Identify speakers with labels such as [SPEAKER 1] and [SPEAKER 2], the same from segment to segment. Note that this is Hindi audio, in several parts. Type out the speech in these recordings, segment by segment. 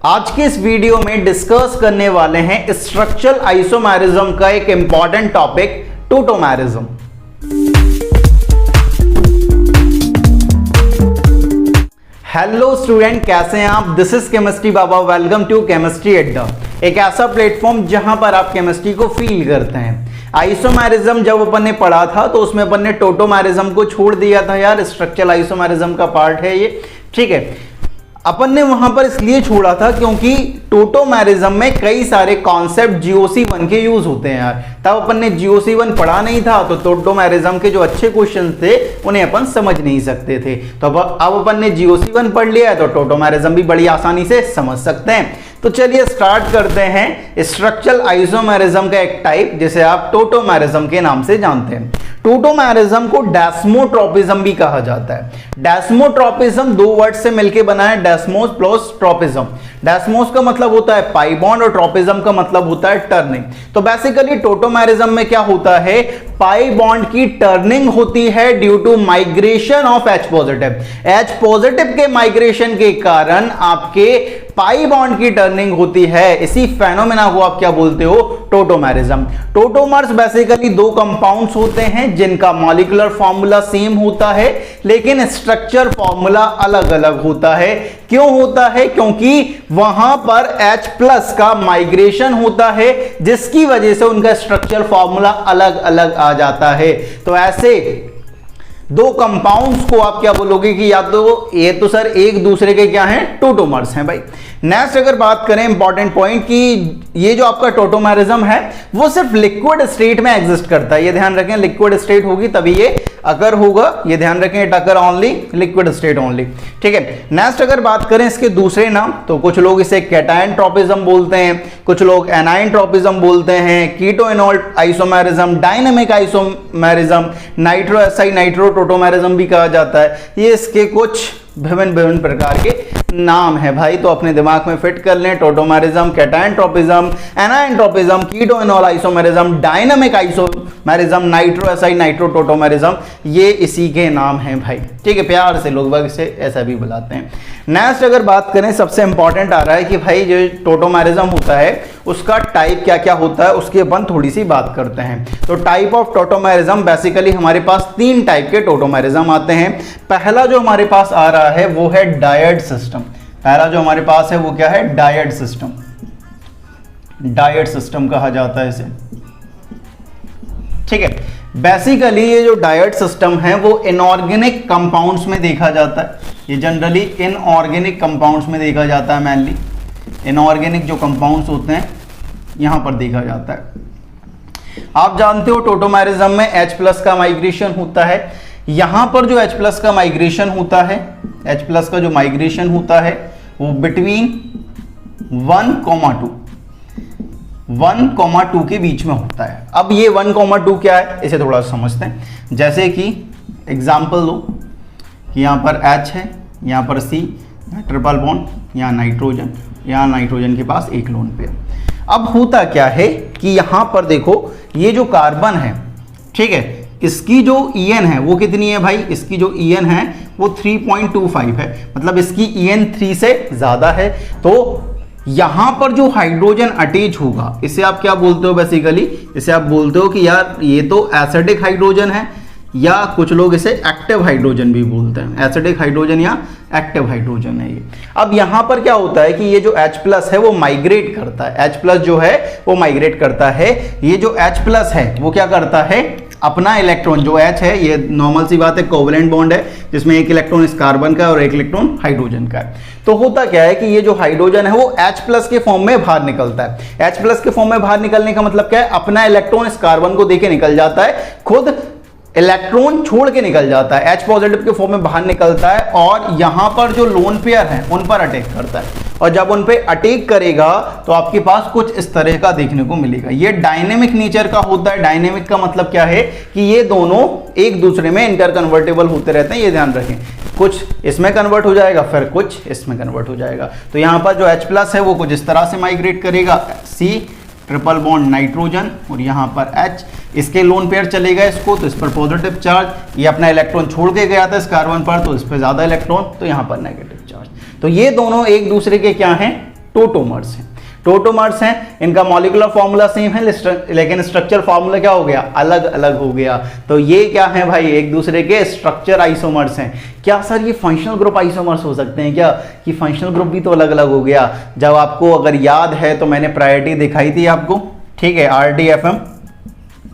[SPEAKER 1] आज के इस वीडियो में डिस्कस करने वाले हैं स्ट्रक्चरल आइसोमेरिज्म का एक important topic tautomerism. Hello student, कैसे हैं आप? This is chemistry Baba. Welcome to chemistry Adda, एक ऐसा प्लेटफॉर्म जहां पर आप केमिस्ट्री को फील करते हैं। आइसोमेरिज्म जब अपन ने पढ़ा था तो उसमें अपन ने टोटोमेरिज्म को छोड़ दिया था। यार स्ट्रक्चरल आइसोमेरिज्म का पार्ट है ये, ठीक है। अपन ने वहां पर इसलिए छोड़ा था क्योंकि टोटोमेरिज्म में कई सारे कॉन्सेप्ट GOC1 के यूज होते हैं यार। तब अपन ने GOC1 पढ़ा नहीं था तो टोटोमेरिज्म के जो अच्छे क्वेश्चन थे उन्हें अपन समझ नहीं सकते थे। तो अब अपन ने GOC1 पढ़ लिया है तो टोटोमेरिज्म भी बड़ी आसानी से समझ सकते हैं। तो चलिए स्टार्ट करते हैं स्ट्रक्चरल आइसोमेरिज्म का एक टाइप जिसे आप टोटोमेरिज्म के नाम से जानते हैं। टोटोमेरिज्म को डेस्मोट्रोपिज्म भी कहा जाता है। डेस्मोट्रोपिज्म दो वर्ड से मिलकर बना है, डेस्मोस प्लस ट्रोपिज्म। डेस्मोस का मतलब होता है पाई बॉन्ड और ट्रोपिज्म का मतलब होता है टर्निंग। तो बेसिकली टोटोमेरिज्म में क्या होता है, पाई बॉन्ड की टर्निंग होती है due to migration of H positive. H positive के माइग्रेशन के कारण आपके पाई बॉन्ड की टर्निंग होती है। इसी फेनोमेना को आप क्या बोलते हो? टोटोमेरिज्म। टोटोमर्स बेसिकली दो कंपाउंड्स होते हैं जिनका मॉलिक्यूलर फॉर्मूला सेम होता है लेकिन स्ट्रक्चर फॉर्मूला अलग अलग होता है। क्यों होता है? क्योंकि वहां पर H प्लस का माइग्रेशन होता है जिसकी वजह से उनका स्ट्रक्चर फॉर्मूला अलग अलग आ जाता है। तो ऐसे दो कंपाउंड्स को आप क्या बोलोगे कि या तो ये तो सर एक दूसरे के क्या हैं? टोटोमर्स हैं भाई। नेक्स्ट अगर बात करें इंपॉर्टेंट पॉइंट कि ये जो आपका टोटोमेरिज्म है वो सिर्फ लिक्विड स्टेट में एग्जिस्ट करता है। ये ध्यान रखें, लिक्विड स्टेट होगी तभी ये अकर होगा। ये ध्यान रखें, it occur only liquid state only, ठीक है। नेक्स्ट अगर बात करें इसके दूसरे नाम तो कुछ लोग इसे कैटायन ट्रोपिज्म बोलते हैं, कुछ लोग एनायन ट्रोपिज्म बोलते हैं, keto enol isomerism, dynamic isomerism, nitro aci nitro tautomerism भी कहा जाता है। ये इसके कुछ विभिन्न प्रकार के नाम है भाई, तो अपने दिमाग में फिट कर लें। Tautomerism, cation tropism, anion tropism, keto enol isomerism, dynamic isomerism, nitro aci nitro tautomerism, ये इसी के नाम हैं भाई, ठीक है। प्यार से लोग बाग इसे ऐसा भी बुलाते हैं। नेक्स्ट अगर बात करें सबसे इंपॉर्टेंट आ रहा है कि भाई जो टोटोमेरिज्म होता है उसका टाइप क्या क्या होता है उसकी अपन थोड़ी सी बात करते हैं। तो टाइप ऑफ टोटोमेरिज्म बेसिकली हमारे पास तीन टाइप के टोटोमेरिज्म आते हैं। पहला जो हमारे पास आ रहा है वो है डायड सिस्टम। पहला जो हमारे पास है वो क्या है? Died system. डायड सिस्टम कहा जाता है इसे, ठीक है। बेसिकली ये जो डायड सिस्टम है वो इनऑर्गेनिक कंपाउंड्स में देखा जाता है। ये जनरली इनऑर्गेनिक कंपाउंड्स में देखा जाता है। मेनली इनऑर्गेनिक जो कंपाउंड्स होते हैं यहां पर देखा जाता है। आप जानते हो टोटोमेरिज्म में H प्लस का माइग्रेशन होता है। यहां पर जो H प्लस का माइग्रेशन होता है, H प्लस का जो माइग्रेशन होता है वो बिटवीन 1,2 के बीच में होता है। अब ये 1,2 क्या है इसे थोड़ा समझते हैं। जैसे कि एग्जांपल लो कि यहाँ पर H है, यहाँ पर C, ट्रिपल बॉन्ड, यहाँ नाइट्रोजन, यहाँ नाइट्रोजन के पास एक लोन पेयर। अब होता क्या है कि यहाँ पर देखो ये जो कार्बन है, ठीक है, इसकी जो EN है वो कितनी है भाई? इसकी जो EN है वो 3.25 है, मतलब इसकी EN 3 से ज्यादा है। तो यहां पर जो हाइड्रोजन अटैच होगा इसे आप क्या बोलते हो? बेसिकली इसे आप बोलते हो कि यार ये तो एसिडिक हाइड्रोजन है, या कुछ लोग इसे एक्टिव हाइड्रोजन भी बोलते हैं। एसिडिक हाइड्रोजन या एक्टिव हाइड्रोजन है ये। अब यहां पर क्या होता है कि ये जो H प्लस है वो माइग्रेट करता है। H प्लस जो है वो माइग्रेट करता है। ये जो H प्लस है वो क्या करता है? अपना इलेक्ट्रॉन जो H है, ये नॉर्मल सी बात है, कोवेलेंट बॉन्ड है जिसमें एक इलेक्ट्रॉन इस कार्बन का और एक इलेक्ट्रॉन हाइड्रोजन का है। तो होता क्या है कि ये जो हाइड्रोजन है वो H प्लस के फॉर्म में बाहर निकलता है। H प्लस के फॉर्म में बाहर निकलने का मतलब क्या है? अपना इलेक्ट्रॉन इस कार्बन को देके निकल जाता है, खुद इलेक्ट्रॉन छोड़ के निकल जाता है, H पॉजिटिव के फॉर्म में बाहर निकलता है और यहां पर जो लोन पेयर है उन पर अटैक करता है। और जब उन पे अटैक करेगा तो आपके पास कुछ इस तरह का देखने को मिलेगा। ये डायनेमिक नेचर का होता है। डायनेमिक का मतलब क्या है कि ये दोनों एक दूसरे में इंटरकन्वर्टेबल होते रहते हैं। ये ध्यान रखें, कुछ इसमें कन्वर्ट हो जाएगा फिर कुछ इसमें कन्वर्ट हो जाएगा। तो यहां पर जो H प्लस है वो कुछ इस तरह से माइग्रेट करेगा, C ट्रिपल बॉन्ड नाइट्रोजन और यहाँ पर H, इसके लोन पेयर चलेगा इसको तो इस पर पॉजिटिव चार्ज, ये अपना इलेक्ट्रॉन छोड़ के गया था इस कार्बन पर तो इस पर ज्यादा इलेक्ट्रॉन तो यहाँ पर नेगेटिव चार्ज। तो ये दोनों एक दूसरे के क्या हैं? टोटोमर्स हैं। टोटोमर्स हैं, इनका मॉलिक्यूलर फॉर्मूला सेम है लेकिन स्ट्रक्चर फॉर्मूला क्या हो गया, अलग अलग हो गया। तो ये क्या है भाई, एक दूसरे के स्ट्रक्चर आइसोमर्स हैं। क्या सर ये फंक्शनल ग्रुप आइसोमर्स हो सकते हैं क्या, कि फंक्शनल ग्रुप भी तो अलग अलग हो गया। जब आपको अगर याद है तो मैंने प्रायोरिटी दिखाई थी आपको, ठीक है, RTFM,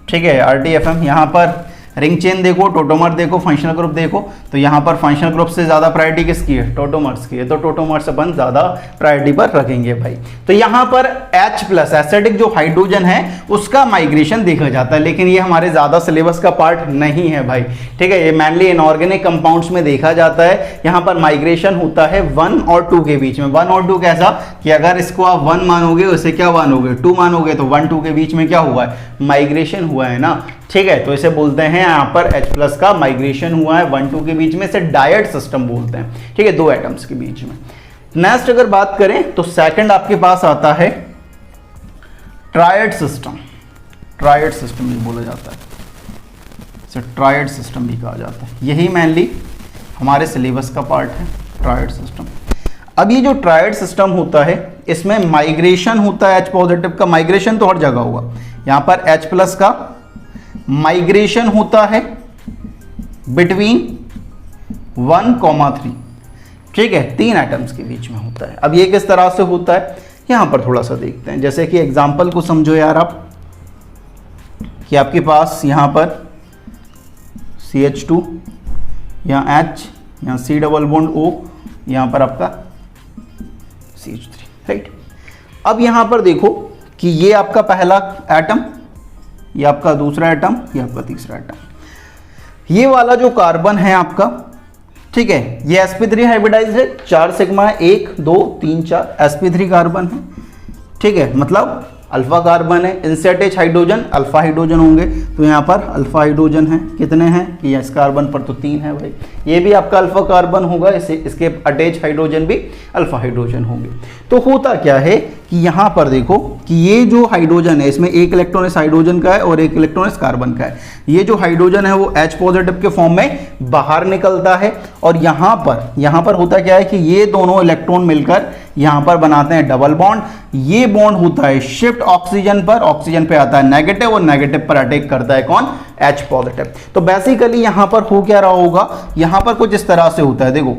[SPEAKER 1] ठीक है, RTFM। यहाँ पर रिंग चेन देखो, टोटोमर देखो, फंक्शनल ग्रुप देखो, तो यहाँ पर फंक्शनल ग्रुप से ज़्यादा प्रायोरिटी किसकी है, टोटोमर्स की है। तो टोटोमर्स अपन ज़्यादा प्रायोरिटी पर रखेंगे भाई। तो यहाँ पर H+ एसिडिक जो हाइड्रोजन है उसका माइग्रेशन देखा जाता है, लेकिन ये हमारे ज़्यादा सिलेबस का पार्ट नहीं है भाई, ठीक है। ये मेनली इनऑर्गेनिक कंपाउंड्स में देखा जाता है। यहाँ पर माइग्रेशन होता है 1 और 2 के बीच में। 1 और 2 कैसा, कि अगर इसको आप 1 मानोगे, उसे क्या मानोगे, 2 मानोगे, तो 1 2 के बीच में क्या हुआ है, माइग्रेशन हुआ है ना, ठीक है। तो इसे बोलते हैं यहाँ पर H+ का माइग्रेशन हुआ है 1 2 के बीच में, इसे डायड सिस्टम बोलते हैं, ठीक है, 2 एटम्स के बीच में। नेक्स्ट अगर बात करें तो सेकंड आपके पास आता है ट्रायड सिस्टम। ट्रायड सिस्टम भी बोला जाता है, इसे ट्रायड सिस्टम भी कहा जाता है। यही मेनली हमारे सिलेबस का पार्ट है, ट्रायड सिस्टम। अब ये जो ट्रायड सिस्टम होता है इसमें माइग्रेशन होता है H+ का, माइग्रेशन तो हर जगह होगा। यहाँ पर H+ का माइग्रेशन होता है बिटवीन 1,3, ठीक है, 3 एटम्स के बीच में होता है। अब ये किस तरह से होता है यहां पर थोड़ा सा देखते हैं। जैसे कि एग्जांपल को समझो यार आप, कि आपके पास यहां पर CH2, यहाँ H, यहाँ C डबल बॉन्ड O, यहां पर आपका CH3, राइट। अब यहां पर देखो कि ये आपका पहला एटम, ये आपका दूसरा एटम, ये आपका तीसरा एटम। ये वाला जो कार्बन है आपका, ठीक है, ये sp3 हाइब्रिडाइज्ड है, 4 सिग्मा, 1 2 3 4 sp3 कार्बन है, ठीक है, मतलब अल्फा कार्बन है। इनसे अटैच हाइड्रोजन अल्फा हाइड्रोजन होंगे, तो यहाँ पर अल्फा हाइड्रोजन है, कितने हैं कि इस कार्बन पर तो 3 है भाई। ये भी आपका अल्फा कार्बन होगा, इसके अटैच हाइड्रोजन भी अल्फा हाइड्रोजन होंगे। तो होता क्या है कि यहाँ पर देखो कि ये जो हाइड्रोजन है इसमें 1 इलेक्ट्रॉन इस हाइड्रोजन का है और 1 इलेक्ट्रॉन इस कार्बन का है। ये जो हाइड्रोजन है वो H+ के फॉर्म में बाहर निकलता है, और यहाँ पर होता क्या है कि ये दोनों इलेक्ट्रॉन मिलकर यहाँ पर बनाते हैं डबल बॉन्ड। ये बॉन्ड होता है शिफ्ट ऑक्सीजन पर, ऑक्सीजन पे आता है नेगेटिव और नेगेटिव पर अटैक करता है कौन, H+। तो बेसिकली यहाँ पर हो क्या रहा होगा, यहाँ पर कुछ इस तरह से होता है, देखो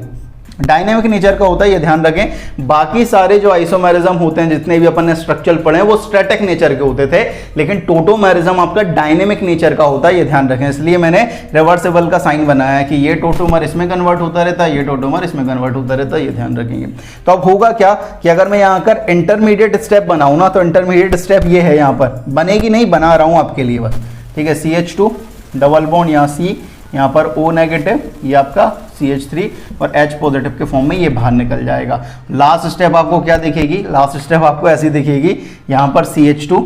[SPEAKER 1] डायनेमिक नेचर का होता है, ये ध्यान रखें। बाकी सारे जो आइसोमेरिज्म होते हैं जितने भी अपन ने स्ट्रक्चर पढ़े हैं वो स्टैटिक नेचर के होते थे, लेकिन टोटोमेरिज्म आपका डायनेमिक नेचर का होता है, ये ध्यान रखें। इसलिए मैंने रिवर्सिबल का साइन बनाया है कि ये टोटोमर इसमें कन्वर्ट होता रहता है, ये टोटोमर इसमें कन्वर्ट होता रहता है, ये ध्यान रखेंगे। तो अब होगा क्या कि अगर मैं यहाँ कर इंटरमीडिएट स्टेप बनाऊँ ना, तो इंटरमीडिएट स्टेप ये है, यहाँ पर बनेगी नहीं, बना रहा हूँ आपके लिए बस, ठीक है। CH2 डबल बॉन्ड, यहाँ C, यहाँ पर O नेगेटिव, ये आपका CH3 और H+ के फॉर्म में ये बाहर निकल जाएगा। लास्ट स्टेप आपको क्या दिखेगी, लास्ट स्टेप आपको ऐसी दिखेगी, यहाँ पर CH2,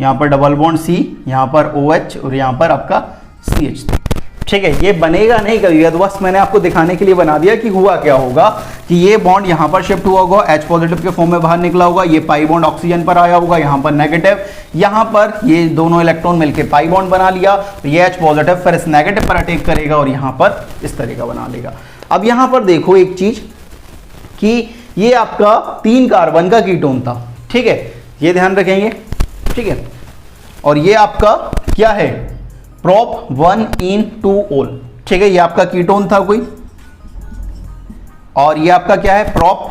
[SPEAKER 1] यहाँ पर डबल बॉन्ड C, यहाँ पर OH और यहाँ पर आपका CH3, ठीक है। ये बनेगा नहीं कभी, तो बस मैंने आपको दिखाने के लिए बना दिया कि हुआ क्या होगा कि ये बॉन्ड यहाँ पर शिफ्ट हुआ होगा, H+ के फॉर्म में बाहर निकला होगा, ये पाई बॉन्ड ऑक्सीजन पर आया होगा, यहाँ पर नेगेटिव, यहाँ पर ये दोनों इलेक्ट्रॉन मिलकर पाई बॉन्ड बना लिया, तो ये H+ फिर इस नेगेटिव पर अटैक करेगा और यहाँ पर इस तरह का बना लेगा। अब यहाँ पर देखो एक चीज कि ये आपका 3 कार्बन का कीटोन था, ठीक है, ये ध्यान रखेंगे, ठीक है। और ये आपका क्या है, प्रोप 1इन2ol, ठीक है, ये आपका कीटोन था कोई, और ये आपका क्या है, प्रोप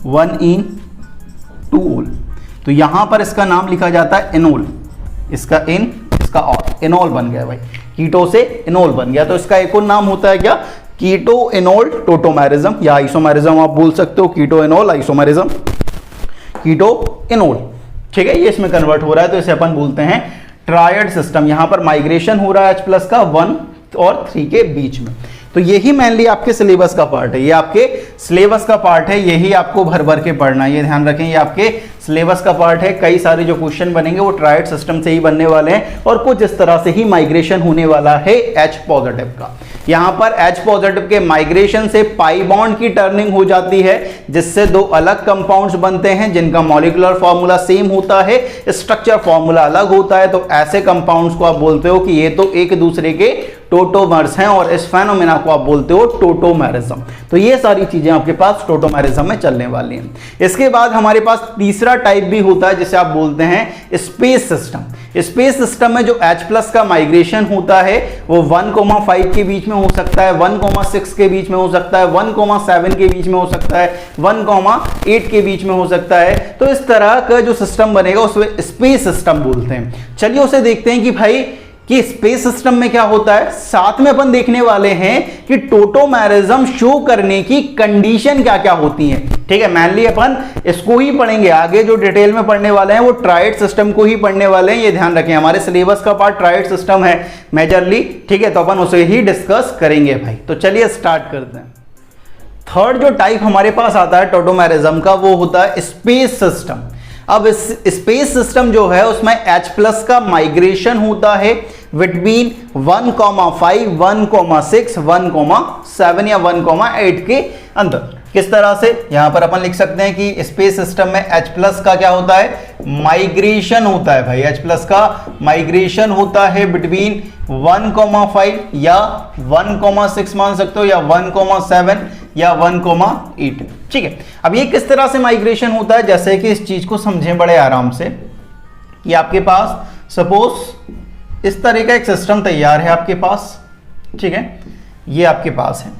[SPEAKER 1] 1इन2ol। तो यहां पर इसका नाम लिखा जाता है इनोल, इसका इन, इसका और, इनोल बन गया भाई, कीटो से इनोल बन गया। तो इसका एक और नाम होता है क्या, कीटो इनोल टोटोमेरिज्म या आइसोमेरिज्म आप बोल सकते हो, keto enol isomerism, keto enol, ठीक है। ये इसमें कन्वर्ट हो रहा है, तो इसे अपन बोलते हैं ट्रायड सिस्टम। यहां पर माइग्रेशन हो रहा है H+ का 1 और 3 के बीच में। तो यही मेनली आपके सिलेबस का पार्ट है, ये आपके सिलेबस का पार्ट है, यही आपको भर भर के पढ़ना है, ये ध्यान रखें, ये आपके सिलेबस का पार्ट है। कई सारे जो क्वेश्चन बनेंगे वो ट्रायड सिस्टम से ही बनने वाले हैं, और कुछ इस तरह से ही माइग्रेशन होने वाला है H+ का। यहां पर H+ के माइग्रेशन से पाई बॉन्ड की टर्निंग हो जाती है, जिससे 2 अलग कंपाउंड्स बनते हैं जिनका मॉलिक्यूलर फॉर्मूला सेम होता है, स्ट्रक्चर फॉर्मूला अलग होता है। तो ऐसे कंपाउंड्स को आप बोलते हो कि ये तो एक दूसरे के टोटोमर्स हैं और इस फेनोमेना को आप बोलते हो टोटोमेरिज्म। तो ये सारी चीजें आपके पास टोटोमेरिज्म में चलने वाली हैं। इसके बाद हमारे पास तीसरा टाइप भी होता है जिसे आप बोलते हैं स्पेस सिस्टम। स्पेस सिस्टम में जो H+ का माइग्रेशन होता है वो 1,5 के बीच में हो सकता है, 1,6 के बीच में हो सकता है, 1,7 के बीच में हो सकता है, 1,8 के बीच में हो सकता है। तो इस तरह का जो सिस्टम बनेगा उसे स्पेस सिस्टम बोलते हैं। चलिए उसे देखते हैं कि भाई कि स्पेस सिस्टम में क्या होता है। साथ में अपन देखने वाले हैं कि टोटोमेरिज्म शो करने की कंडीशन क्या क्या होती हैं। ठीक है, मेनली अपन इसको ही पढ़ेंगे, आगे जो डिटेल में पढ़ने वाले हैं वो ट्रायड सिस्टम को ही पढ़ने वाले हैं। ये ध्यान रखें, हमारे सिलेबस का पार्ट ट्रायड सिस्टम है मेजरली। ठीक है, तो अपन उसे ही डिस्कस करेंगे भाई। तो चलिए स्टार्ट करते हैं। थर्ड जो टाइप हमारे पास आता है टोटोमेरिज्म का वो होता है स्पेस सिस्टम। अब इस स्पेस सिस्टम जो है उसमें H+ का माइग्रेशन होता है बिटवीन 1,5, 1,6, 1,7 या 1,8 के अंदर। किस तरह से, यहां पर अपन लिख सकते हैं कि स्पेस सिस्टम में H+ का क्या होता है, माइग्रेशन होता है भाई। H+ का माइग्रेशन होता है बिटवीन 1,5 या 1,6 मान सकते हो, या 1,7 या 1,8। ठीक है, अब ये किस तरह से माइग्रेशन होता है, जैसे कि इस चीज को समझें बड़े आराम से। ये आपके पास सपोज इस तरह का एक सिस्टम तैयार है आपके पास। ठीक है, ये आपके पास है।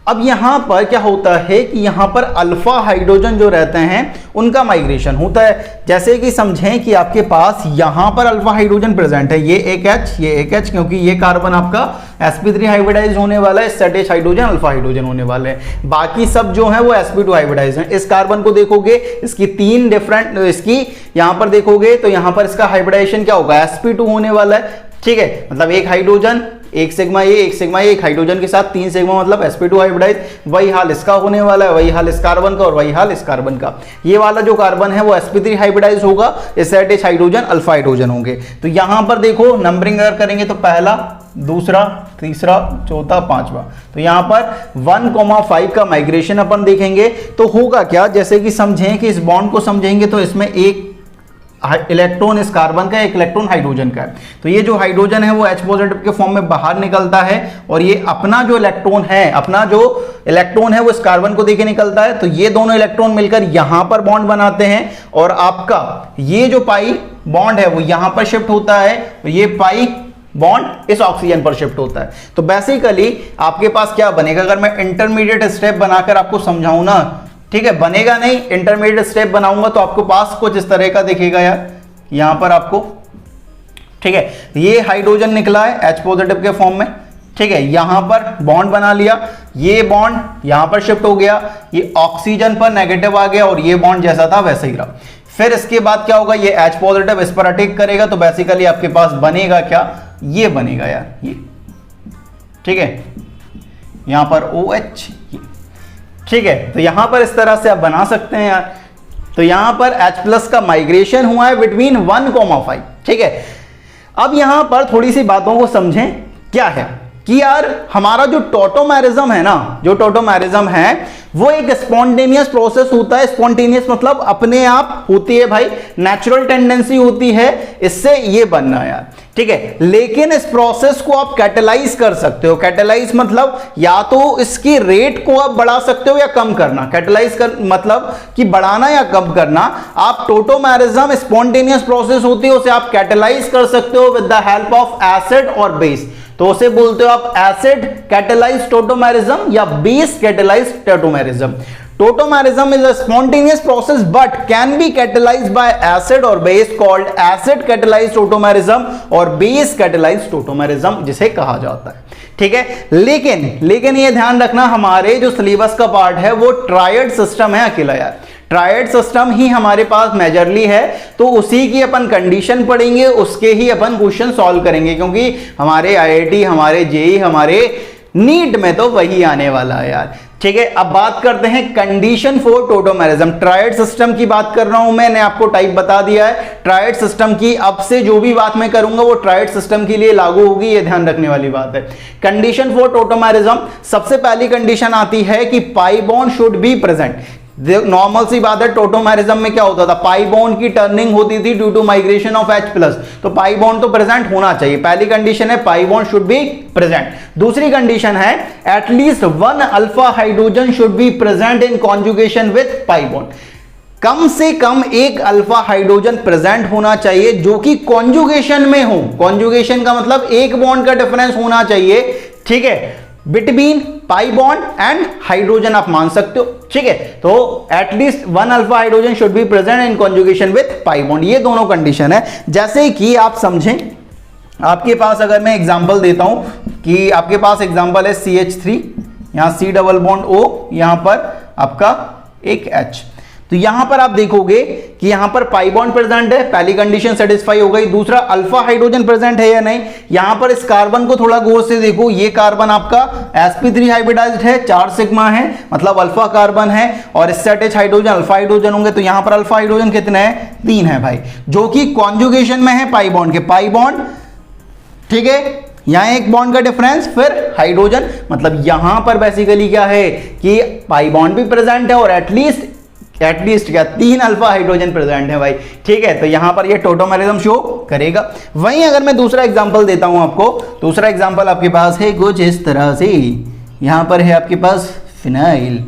[SPEAKER 1] अब यहां पर क्या होता है कि यहां पर अल्फा हाइड्रोजन जो रहते हैं उनका माइग्रेशन होता है। जैसे कि समझें कि आपके पास यहां पर अल्फा हाइड्रोजन प्रेजेंट है, ये एक H, ये एक H, क्योंकि ये कार्बन आपका sp3 हाइब्रिडाइज होने वाला है, इससे अटैच हाइड्रोजन अल्फा हाइड्रोजन होने वाले हैं। बाकी सब जो है वो sp2 हाइब्रिडाइज हैं। इस कार्बन को देखोगे, इसकी 3 डिफरेंट, इसकी यहां पर देखोगे तो यहां पर इसका हाइब्रिडाइजेशन क्या होगा, sp2 होने वाला है। ठीक है, मतलब एक हाइड्रोजन, एक सिग्मा ये, एक सिग्मा ये, एक हाइड्रोजन के साथ 3 सिग्मा मतलब sp2 हाइब्रिडाइज। वही हाल इसका होने वाला है, वही हाल इस कार्बन का और वही हाल इस कार्बन का। ये वाला जो कार्बन है वो sp3 हाइब्रिडाइज होगा, इससे अटैच हाइड्रोजन अल्फा हाइड्रोजन होंगे। तो यहां पर देखो नंबरिंग अगर करेंगे तो पहला, दूसरा, तीसरा, चौथा, पांचवा। तो यहां पर 1,5 का माइग्रेशन अपन देखेंगे तो होगा क्या, जैसे कि समझें कि इस बॉन्ड को समझेंगे तो इसमें एक इलेक्ट्रॉन इस कार्बन का, एक इलेक्ट्रॉन हाइड्रोजन का है। तो ये जो हाइड्रोजन है वो H पॉजिटिव के फॉर्म में बाहर निकलता है और ये अपना जो इलेक्ट्रॉन है वो इस कार्बन को देके निकलता है। तो ये दोनों इलेक्ट्रॉन मिलकर यहां पर बॉन्ड बनाते हैं और आपका ये जो पाई बॉन्ड है वो यहां पर शिफ्ट होता है, ये पाई बॉन्ड इस ऑक्सीजन पर शिफ्ट होता है। तो बेसिकली आपके पास क्या बनेगा, अगर मैं इंटरमीडिएट स्टेप बनाकर आपको समझाऊं ना, ठीक है, बनेगा नहीं, इंटरमीडिएट स्टेप बनाऊंगा तो आपको पास कुछ इस तरह का दिखेगा यार। यहां पर आपको, ठीक है, ये हाइड्रोजन निकला है H पॉजिटिव के फॉर्म में। ठीक है, यहां पर बॉन्ड बना लिया, ये बॉन्ड यहां पर शिफ्ट हो गया, ये ऑक्सीजन पर नेगेटिव आ गया और ये बॉन्ड जैसा था वैसे ही रहा। फिर इसके बाद क्या होगा, ये H पॉजिटिव इस पर अटैक करेगा तो बेसिकली आपके पास बनेगा क्या, ये बनेगा यार, ये। ठीक है, यहां पर OH, ठीक है। तो यहां पर इस तरह से आप बना सकते हैं यार। तो यहां पर H+ का माइग्रेशन हुआ है बिटवीन 1,5। ठीक है, अब यहां पर थोड़ी सी बातों को समझें। क्या है कि यार हमारा जो टोटोमेरिज्म है ना, जो टोटोमेरिज्म है वो एक स्पॉन्टेनियस प्रोसेस होता है। स्पॉन्टेनियस मतलब अपने आप होती है भाई, नेचुरल टेंडेंसी होती है इससे ये बनना यार। ठीक है, लेकिन इस प्रोसेस को आप कैटेलाइज कर सकते हो। कैटेलाइज मतलब या तो इसकी रेट को आप बढ़ा सकते हो या कम करना। कैटेलाइज कर मतलब कि बढ़ाना या कम करना। आप टोटोमेरिज्म स्पॉन्टेनियस प्रोसेस होती है, उसे आप कैटेलाइज कर सकते हो with the help of acid और बेस। तो उसे बोलते हो आप एसिड कैटेलाइज्ड टोटोमेरिज्म या base catalysed tautomerism. Tautomerism is a spontaneous process but can be catalyzed by acid or base called acid catalyzed tautomerism और base catalyzed tautomerism जिसे कहा जाता है। ठीक है, लेकिन ये ध्यान रखना, हमारे जो सिलेबस का पार्ट है वो ट्रायड सिस्टम है अकेला यार। ट्रायड सिस्टम ही हमारे पास मेजरली है, तो उसी की अपन कंडीशन पढ़ेंगे, उसके ही अपन क्वेश्चन सॉल्व करेंगे, क्योंकि हमारे IIT, हमारे JEE, हमारे नीट में तो वही आने वाला है यार। ठीक है, अब बात करते हैं condition for tautomerism. Triad system की बात कर रहा हूं, मैंने आपको टाइप बता दिया है ट्रायड सिस्टम की। अब से जो भी बात मैं करूंगा वो ट्रायड सिस्टम के लिए लागू होगी, ये ध्यान रखने वाली बात है। कंडीशन फॉर टोटोमेरिज्म, सबसे पहली कंडीशन आती है कि pi bond should be present. Normal सी बात है, टोटोमेरिज्म में क्या होता था, पाई बॉन्ड की टर्निंग होती थी due to migration of H+, तो पाई बॉन्ड तो प्रेजेंट होना चाहिए। पहली कंडीशन है pi bond should be present. दूसरी कंडीशन है at least one alpha hydrogen should be present in conjugation with pi bond. कम से कम एक अल्फा हाइड्रोजन प्रेजेंट होना चाहिए जो कि कॉन्जुगेशन में हो। कॉन्जुगेशन का मतलब एक बॉन्ड का डिफरेंस होना चाहिए, ठीक है, between pi bond and hydrogen आप मान सकते हो, ठीक है। तो at least one alpha hydrogen should be present in conjugation with pi bond, ये दोनों कंडीशन है। जैसे कि आप समझें, आपके पास अगर मैं एग्जांपल देता हूं कि आपके पास एग्जांपल है CH3, यहां C डबल बॉन्ड O, यहां पर आपका एक H, तो यहां पर आप देखोगे कि यहां पर पाई बॉन्ड प्रेजेंट है, पहली कंडीशन सेटिस्फाई हो गई। दूसरा, अल्फा हाइड्रोजन प्रेजेंट है या नहीं। यहां पर इस कार्बन को थोड़ा गौर से देखो, ये कार्बन आपका sp3 हाइब्रिडाइज्ड है, 4 सिग्मा है, मतलब अल्फा कार्बन है, और इससे अटैच हाइड्रोजन अल्फा हाइड्रोजन होंगे, तो यहां पर अल्फा हाइड्रोजन कितने हैं, 3 है भाई, जो कि कॉन्जुगेशन में है पाई बॉन्ड के। पाई बॉन्ड, ठीक है, यहां एक बॉन्ड का डिफरेंस, फिर हाइड्रोजन, मतलब यहां पर बेसिकली क्या है कि पाई बॉन्ड भी प्रेजेंट है और एटलीस्ट क्या 3 अल्फा हाइड्रोजन प्रेजेंट है भाई, ठीक है। तो यहां पर ये टोटोमेरिज्म शो करेगा। वहीं अगर मैं दूसरा एग्जांपल देता हूं आपको, दूसरा एग्जांपल आपके पास है कुछ इस तरह से, यहां पर है आपके पास फिनाइल,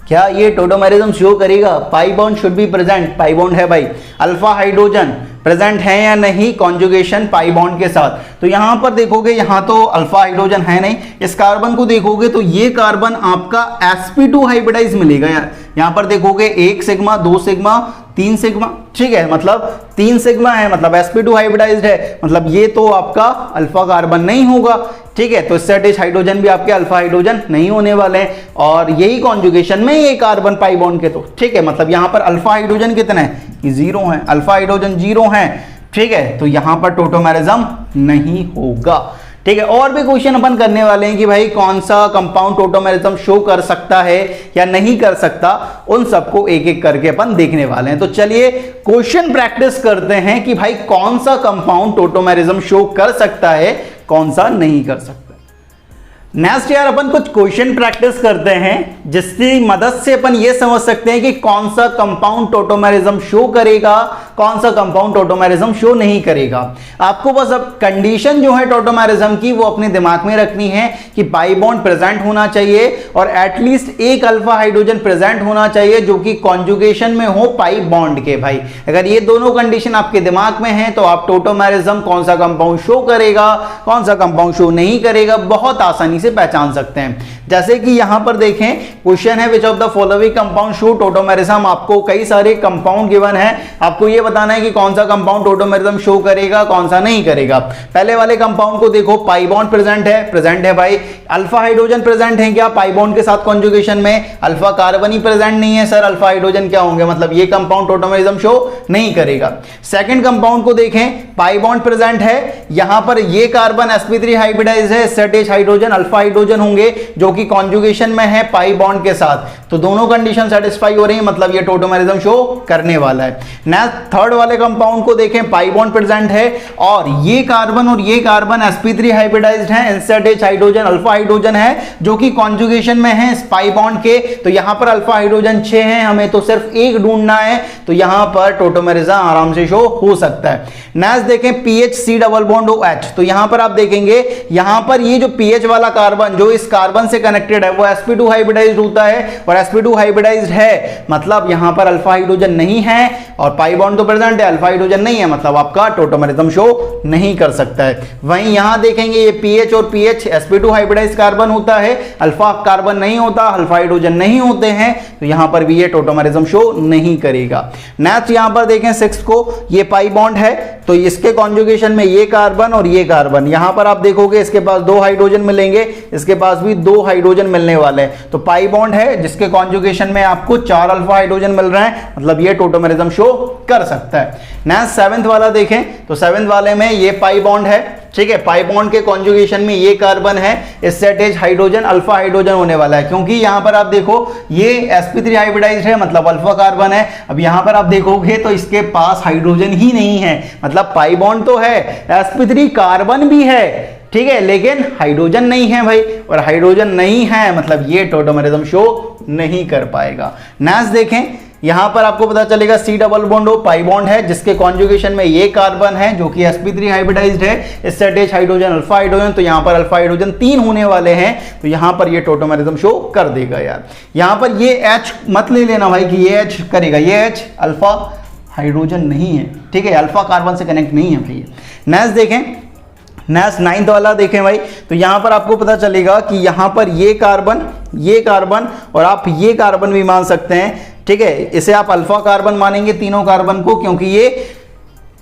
[SPEAKER 1] क्या ये टोटोमेरिज्म शो करेगा, पाई bond should be present, pi bond है भाई, अल्फा हाइड्रोजन प्रेजेंट है या नहीं कॉन्जुगेशन पाई बॉन्ड के साथ। तो यहां पर देखोगे, यहां तो अल्फा हाइड्रोजन है नहीं, इस कार्बन को देखोगे तो ये कार्बन आपका sp2 हाइब्रिडाइज मिलेगा यार। यहां पर देखोगे 1 सिग्मा, 2 सिग्मा, 3 सिग्मा, ठीक है, मतलब 3 सिग्मा है, मतलब sp2 हाइब्रिडाइज्ड है, मतलब ये तो आपका अल्फा कार्बन नहीं होगा, ठीक है। तो इससे अटैच हाइड्रोजन भी आपके अल्फा हाइड्रोजन नहीं होने वाले हैं, और यही कॉन्जुगेशन में ये कार्बन पाई बॉन्ड के, तो ठीक है, मतलब यहां पर अल्फा हाइड्रोजन कितने हैं, 0 है, अल्फा हाइड्रोजन 0 है, ठीक है। तो यहां पर टोटोमेरिज्म नहीं होगा, ठीक है। और भी क्वेश्चन अपन करने वाले हैं कि भाई कौन सा कंपाउंड टोटोमेरिज्म शो कर सकता है या नहीं कर सकता, उन सबको एक एक करके अपन देखने वाले हैं। तो चलिए क्वेश्चन प्रैक्टिस करते हैं कि भाई कौन सा कंपाउंड टोटोमेरिज्म शो कर सकता है, कौन सा नहीं कर सकता। नेक्स्ट यार अपन कुछ क्वेश्चन प्रैक्टिस करते हैं जिसकी मदद से अपन ये समझ सकते हैं कि कौन सा कंपाउंड टोटोमेरिज्म शो करेगा, कौन सा कंपाउंड टोटोमेरिज्म शो नहीं करेगा। आपको बस अब कंडीशन जो है टोटोमेरिज्म की वो अपने दिमाग में रखनी है कि पाई बॉन्ड प्रेजेंट होना चाहिए और एटलीस्ट एक अल्फा हाइड्रोजन प्रेजेंट होना चाहिए जो कि कॉन्जुगेशन में हो पाई बॉन्ड के। भाई अगर ये दोनों कंडीशन आपके दिमाग में है तो आप टोटोमेरिज्म कौन सा कंपाउंड शो करेगा, कौन सा कंपाउंड शो नहीं करेगा, बहुत आसानी से पहचान सकते हैं। जैसे कि यहां पर देखें क्वेश्चन है which of the following compound show tautomerism. आपको कई सारे कंपाउंड गिवन है, आपको यह बताना है कि कौन सा कंपाउंड टोटोमेरिज्म शो करेगा, कौन सा नहीं करेगा। पहले वाले कंपाउंड को देखो, पाई बॉन्ड प्रेजेंट है भाई। अल्फा हाइड्रोजन प्रेजेंट है क्या पाई बॉन्ड के साथ कॉन्जुगेशन में? अल्फा कार्बन ही प्रेजेंट नहीं है सर, अल्फा हाइड्रोजन क्या होंगे, मतलब ये कंपाउंड टोटोमेरिज्म शो नहीं करेगा। सेकंड कंपाउंड को देखें, पाई बॉन्ड प्रेजेंट है, यहां पर ये कार्बन sp3 हाइब्रिडाइज है, सेटेज हाइड्रोजन अल्फा हाइड्रोजन होंगे जो कि कॉन्जुगेशन में है पाई बॉन्ड के साथ, तो दोनों कंडीशन सेटिस्फाई हो रही है, मतलब ये टोटोमेरिज्म शो करने वाला है। नेक्स्ट थर्ड वाले कंपाउंड को देखें, पाई बॉन्ड प्रेजेंट है और ये कार्बन sp3 हाइब्रिडाइज्ड है, इंसर्टेज हाइड्रोजन अल्फा हाइड्रोजन है जो कि कॉन्जुगेशन में है पाई बॉन्ड के, तो यहां पर अल्फा हाइड्रोजन 6 है, हमें तो सिर्फ एक ढूंढना है, तो यहां पर टोटोमेरिज्म आराम से शो हो सकता है। नेक्स्ट देखें PHC डबल बॉन्ड OH, तो यहां पर आप देखेंगे यहां पर ये जो PH वाला कार्बन जो इस कार्बन से कनेक्टेड है वो sp2 हाइब्रिडाइज्ड होता है और sp2 हाइब्रिडाइज्ड है, मतलब यहां पर अल्फा हाइड्रोजन नहीं है और पाई बॉन्ड तो प्रेजेंट है, अल्फा हाइड्रोजन नहीं है, मतलब आपका टोटोमेरिज्म शो नहीं कर सकता है। वहीं यहां देखेंगे ये PH और PH sp2 हाइब्रिडाइज्ड कार्बन होता है, अल्फा कार्बन नहीं होता, अल्फा हाइड्रोजन नहीं होते हैं, तो यहां पर भी ये टोटोमेरिज्म शो नहीं करेगा। नेक्स्ट यहां पर देखें 6 को, ये पाई बॉन्ड है तो इसके कॉन्जुगेशन में ये कार्बन और ये कार्बन, यहां पर आप देखोगे इसके पास 2 हाइड्रोजन मिलेंगे, इसके पास भी 2 हाइड्रोजन मिलने वाले हैं, तो पाई बॉन्ड है जिसके कॉन्जुगेशन में आपको 4 अल्फा हाइड्रोजन मिल रहे हैं, मतलब ये टोटोमेरिज्म शो कर सकता है। नेक्स्ट 7th वाला देखें तो 7th वाले में ये पाई बॉन्ड है, ठीक है, पाई बॉन्ड के कॉन्जुगेशन में ये कार्बन है, इससे अटैच हाइड्रोजन अल्फा हाइड्रोजन होने वाला है, क्योंकि यहां पर आप देखो ये sp3 हाइब्रिडाइज्ड है, मतलब अल्फा कार्बन है। अब यहां पर आप देखोगे तो इसके पास हाइड्रोजन ही नहीं है, मतलब पाई बॉन्ड तो है, sp3 कार्बन भी है, ठीक है, लेकिन हाइड्रोजन नहीं है भाई, और हाइड्रोजन नहीं है मतलब ये टॉटोमेरिज्म शो नहीं कर पाएगा। नेक्स्ट देखें, यहां पर आपको पता चलेगा C double bond pi bond है, जिसके कॉन्जुगेशन में ये कार्बन है जो कि sp3 हाइब्रिडाइज्ड है, इससे अटैच हाइड्रोजन अल्फा हाइड्रोजन, तो यहां पर अल्फा हाइड्रोजन 3 होने वाले हैं, तो यहां पर ये टॉटोमेरिज्म शो कर देगा यार। यहां पर ये H मत ले लेना भाई कि ये H करेगा, ये H अल्फा हाइड्रोजन नहीं है, ठीक है, अल्फा कार्बन से कनेक्ट नहीं है भाई। नेक्स्ट देखें, नेक्स्ट 9th वाला देखें भाई, तो यहां पर आपको पता चलेगा कि यहां पर ये कार्बन और आप ये कार्बन भी मान सकते हैं, ठीक है, इसे आप अल्फा कार्बन मानेंगे तीनों कार्बन को, क्योंकि ये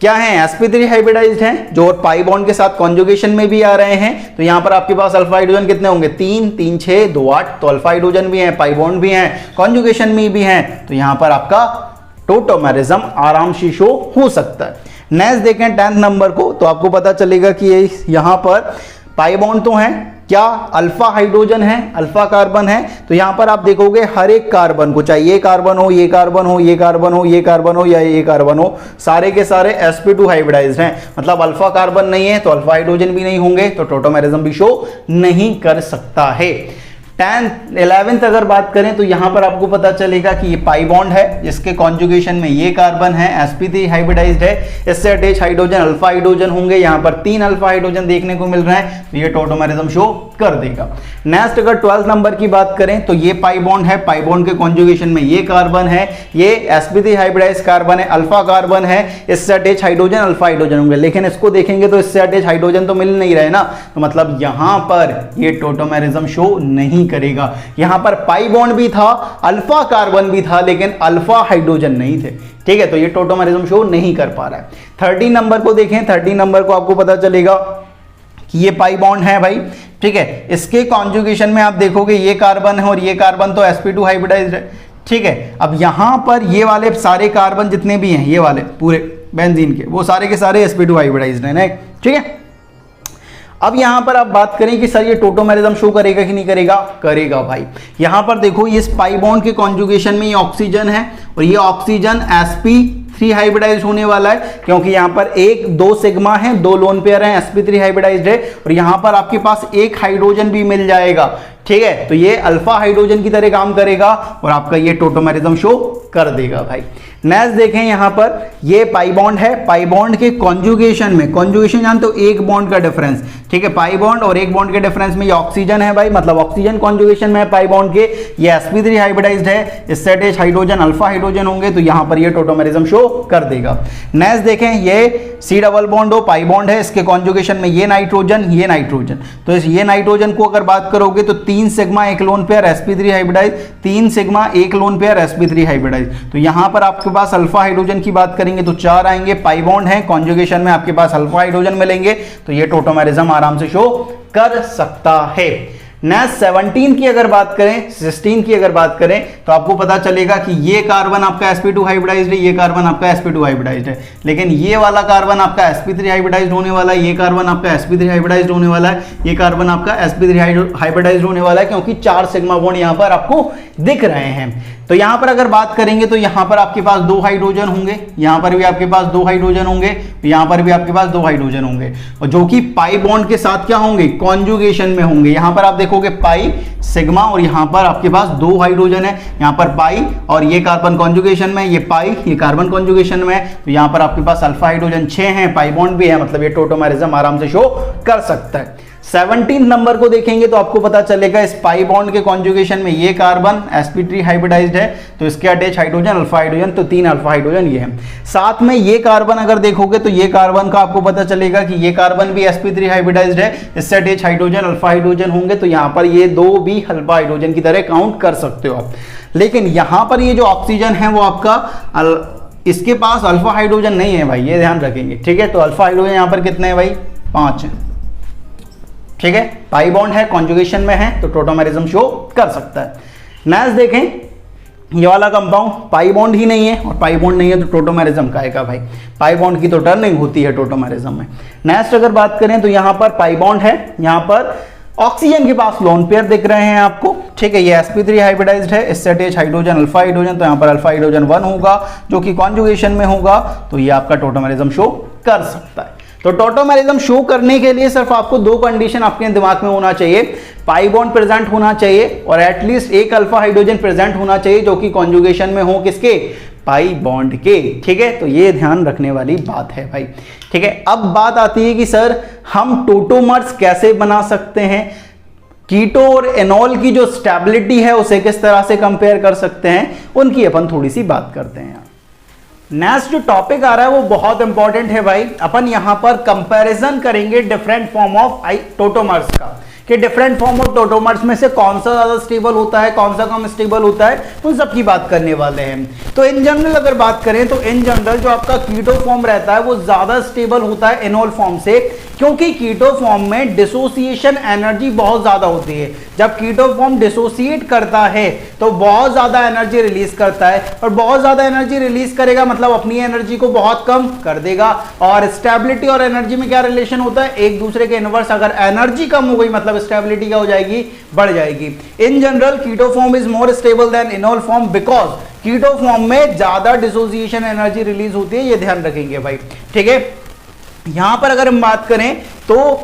[SPEAKER 1] क्या है, sp3 हाइब्रिडाइज्ड हैं जो पाई बॉन्ड के साथ कॉन्जुगेशन में भी आ रहे हैं। तो यहां पर आपके पास अल्फा हाइड्रोजन कितने होंगे, 3 3 6 2 8, तो अल्फा हाइड्रोजन भी है, पाई बॉन्ड भी है, कॉन्जुगेशन में भी है, तो यहां पर आपका टॉटोमेरिज्म आराम से शो हो सकता है। नेक्स्ट देखें 10th नंबर को, तो आपको पता चलेगा कि यहां पर पाई बॉन्ड तो है, क्या अल्फा हाइड्रोजन है, अल्फा कार्बन है, तो यहां पर आप देखोगे हर एक कार्बन को, चाहे ये कार्बन हो, ये कार्बन हो, ये कार्बन हो, ये कार्बन हो या ये कार्बन हो, सारे के सारे sp2 हाइब्रिडाइज्ड हैं, मतलब अल्फा कार्बन नहीं है तो अल्फा हाइड्रोजन भी नहीं होंगे, तो टॉटोमेरिज्म भी शो नहीं कर सकता है। 10th 11th अगर बात करें तो यहां पर आपको पता चलेगा कि ये पाई बॉन्ड है, जिसके कॉन्जुगेशन में ये कार्बन है, sp3 हाइब्रिडाइज्ड है, इससे अटैच हाइड्रोजन अल्फा हाइड्रोजन होंगे, यहां पर 3 अल्फा हाइड्रोजन देखने को मिल रहा है, तो ये टॉटोमेरिज्म शो कर देगा। नेक्स्ट अगर 12th नंबर की बात करें तो ये पाई बॉन्ड है, पाई बॉन्ड के कॉन्जुगेशन में ये कार्बन है, ये sp3 हाइब्रिडाइज्ड कार्बन है, अल्फा कार्बन है, इससे अटैच हाइड्रोजन अल्फा हाइड्रोजन होंगे, लेकिन इसको देखेंगे तो इससे अटैच हाइड्रोजन तो मिल नहीं रहे ना, तो मतलब यहां पर ये टॉटोमेरिज्म शो नहीं करेगा। यहां पर पाई बॉन्ड भी था, अल्फा कार्बन भी था, लेकिन अल्फा हाइड्रोजन नहीं थे, ठीक है, तो ये टॉटोमेरिज्म शो नहीं कर पा रहा है। 13 नंबर को देखें, 13 नंबर को आपको पता चलेगा कि ये पाई बॉन्ड है भाई, ठीक है, इसके कॉन्जुगेशन में आप देखोगे ये कार्बन है और ये कार्बन तो sp2 हाइब्रिडाइज्ड है, ठीक है। अब यहां पर ये वाले सारे कार्बन जितने भी हैं, ये वाले पूरे बेंजीन के, वो सारे के सारे sp2 हाइब्रिडाइज्ड हैं, ठीक है। अब यहां पर आप बात करें कि सर ये टॉटोमेरिज्म शो करेगा कि नहीं करेगा, करेगा भाई। यहां पर देखो ये पाई बॉन्ड के कॉन्जुगेशन में ये ऑक्सीजन है और ये ऑक्सीजन sp3 हाइब्रिडाइज्ड होने वाला है, क्योंकि यहां पर 2 सिग्मा है, 2 लोन पेयर है, sp3 हाइब्रिडाइज्ड है, और यहां पर आपके पास एक हाइड्रोजन भी मिल जाएगा, ठीक है, तो ये अल्फा हाइड्रोजन की तरह काम करेगा और आपका ये टॉटोमेरिज्म शो कर देगा भाई। नेक्स्ट देखें, यहां पर ये पाई बॉन्ड है, पाई बॉन्ड के कॉन्जुगेशन में, कॉन्जुगेशन जानते हो एक बॉन्ड का डिफरेंस, ठीक है, पाई बॉन्ड और एक बॉन्ड के डिफरेंस में ये ऑक्सीजन है भाई, मतलब ऑक्सीजन कॉन्जुगेशन में है पाई बॉन्ड के, ये sp3 हाइब्रिडाइज्ड है, इससे अटैच हाइड्रोजन अल्फा हाइड्रोजन होंगे, तो यहां पर ये टॉटोमेरिज्म शो कर देगा। नेक्स्ट देखें, ये सी डबल बॉन्ड हो, पाई बॉन्ड है, इसके कॉन्जुगेशन में ये नाइट्रोजन, तो ये नाइट्रोजन को अगर बात करोगे तो 3 sigma 1 lone pair sp3 hybridized, 3 sigma 1 lone pair sp3 hybridized, तो यहां पर आपके पास अल्फा हाइड्रोजन की बात करेंगे तो 4 आएंगे, पाई बॉन्ड है, कॉन्जुगेशन में आपके पास अल्फा हाइड्रोजन मिलेंगे, तो ये टॉटोमेरिज्म आराम से शो कर सकता है। नेक्स्ट 17 की अगर बात करें, 16 की अगर बात करें तो आपको पता चलेगा कि ये कार्बन आपका sp2 हाइब्रिडाइज्ड है, ये कार्बन आपका sp2 हाइब्रिडाइज्ड है, लेकिन ये वाला कार्बन आपका sp3 हाइब्रिडाइज्ड होने वाला है, ये कार्बन आपका sp3 हाइब्रिडाइज्ड होने वाला है, ये कार्बन आपका sp3 हाइब्रिडाइज्ड होने वाला है, क्योंकि 4 सिग्मा बॉन्ड यहां पर आपको दिख रहे हैं। तो यहां पर अगर बात करेंगे तो यहां पर आपके पास 2 हाइड्रोजन होंगे, यहां पर भी आपके पास 2 हाइड्रोजन होंगे, यहां पर भी आपके पास 2 हाइड्रोजन होंगे, और जो कि पाई बॉन्ड के साथ क्या होंगे, कॉन्जुगेशन में होंगे। यहां पर आप देखोगे पाई सिग्मा और यहां पर आपके पास 2 हाइड्रोजन है, यहां पर पाई और ये कार्बन कॉन्जुगेशन में, ये पाई ये कार्बन कॉन्जुगेशन में, तो यहां पर आपके पास अल्फा हाइड्रोजन 6 है, पाई बॉन्ड भी है, मतलब ये टॉटोमेरिज्म आराम से शो कर सकता है। 17 नंबर को देखेंगे तो आपको पता चलेगा इस पाई बॉन्ड के कॉन्जुगेशन में ये कार्बन sp3 हाइब्रिडाइज्ड है, तो इसके अटैच हाइड्रोजन अल्फा हाइड्रोजन, तो 3 अल्फा हाइड्रोजन ये है। साथ में ये कार्बन अगर देखोगे तो ये कार्बन का आपको पता चलेगा कि ये कार्बन भी sp3 हाइब्रिडाइज्ड है, इससे अटैच हाइड्रोजन अल्फा हाइड्रोजन होंगे, तो यहाँ पर ये 2 भी अल्फा हाइड्रोजन की तरह काउंट कर सकते हो आप। लेकिन यहाँ पर ये जो ऑक्सीजन है वो आपका इसके पास अल्फा हाइड्रोजन नहीं है भाई, ये ध्यान रखेंगे, ठीक है। तो अल्फा हाइड्रोजन यहाँ पर कितने हैं भाई, 5 है, ठीक है, पाई बॉन्ड है, कॉन्जुगेशन में है, तो टॉटोमेरिज्म शो कर सकता है। नेक्स्ट देखें, ये वाला कंपाउंड पाई बॉन्ड ही नहीं है, और पाई बॉन्ड नहीं है तो टोटोमेरिज्म का आएगा भाई, पाई बॉन्ड की तो टर्निंग होती है टोटोमेरिज्म में। नेक्स्ट अगर बात करें तो यहाँ पर पाई बॉन्ड है, यहाँ पर ऑक्सीजन के पास लोन पेयर दिख रहे हैं आपको, ठीक है, ये sp3 हाइब्रिडाइज्ड है, इससे अटैच हाइड्रोजन अल्फा हाइड्रोजन, तो यहाँ पर अल्फा हाइड्रोजन 1 होगा जो कि कॉन्जुगेशन में होगा, तो ये आपका टोटोमेरिज्म शो कर सकता है। तो टोटोमेरिज्म शो करने के लिए सिर्फ आपको दो कंडीशन आपके दिमाग में होना चाहिए, पाई बॉन्ड प्रेजेंट होना चाहिए और एटलीस्ट एक अल्फा हाइड्रोजन प्रेजेंट होना चाहिए जो कि कॉन्जुगेशन में हो, किसके, पाई बॉन्ड के, ठीक है। तो ये ध्यान रखने वाली बात है भाई, ठीक है। अब बात आती है कि सर हम टोटोमर्स कैसे बना सकते हैं, कीटो और एनॉल की जो स्टेबिलिटी है उसे किस तरह से कंपेयर कर सकते हैं, उनकी अपन थोड़ी सी बात करते हैं। नेक्स्ट जो टॉपिक आ रहा है वो बहुत इंपॉर्टेंट है भाई, अपन यहां पर कंपैरिजन करेंगे डिफरेंट फॉर्म ऑफ टोटोमर्स का, कि डिफरेंट फॉर्म ऑफ टोटोमर्स में से कौन सा ज्यादा स्टेबल होता है, कौन सा कम स्टेबल होता है, उन सब की बात करने वाले हैं। तो इन जनरल अगर बात करें तो इन जनरल जो आपका कीटो फॉर्म रहता है वो ज्यादा स्टेबल होता है एनॉल फॉर्म से, क्योंकि कीटो फॉर्म में डिसोसिएशन एनर्जी बहुत ज्यादा होती है। जब कीटो फॉर्म डिसोसिएट करता है तो बहुत ज्यादा एनर्जी रिलीज करता है, और बहुत ज्यादा एनर्जी रिलीज करेगा मतलब अपनी एनर्जी को बहुत कम कर देगा। और स्टेबिलिटी और एनर्जी में क्या रिलेशन होता है, एक दूसरे के इनवर्स। अगर एनर्जी कम हो गई मतलब स्टेबिलिटी क्या हो जाएगी, बढ़ जाएगी। In general keto form is more stable than enol form because keto form में ज्यादा डिसोसिएशन एनर्जी रिलीज होती है, ये ध्यान रखेंगे भाई, ठीक है। यहां पर अगर हम बात करें तो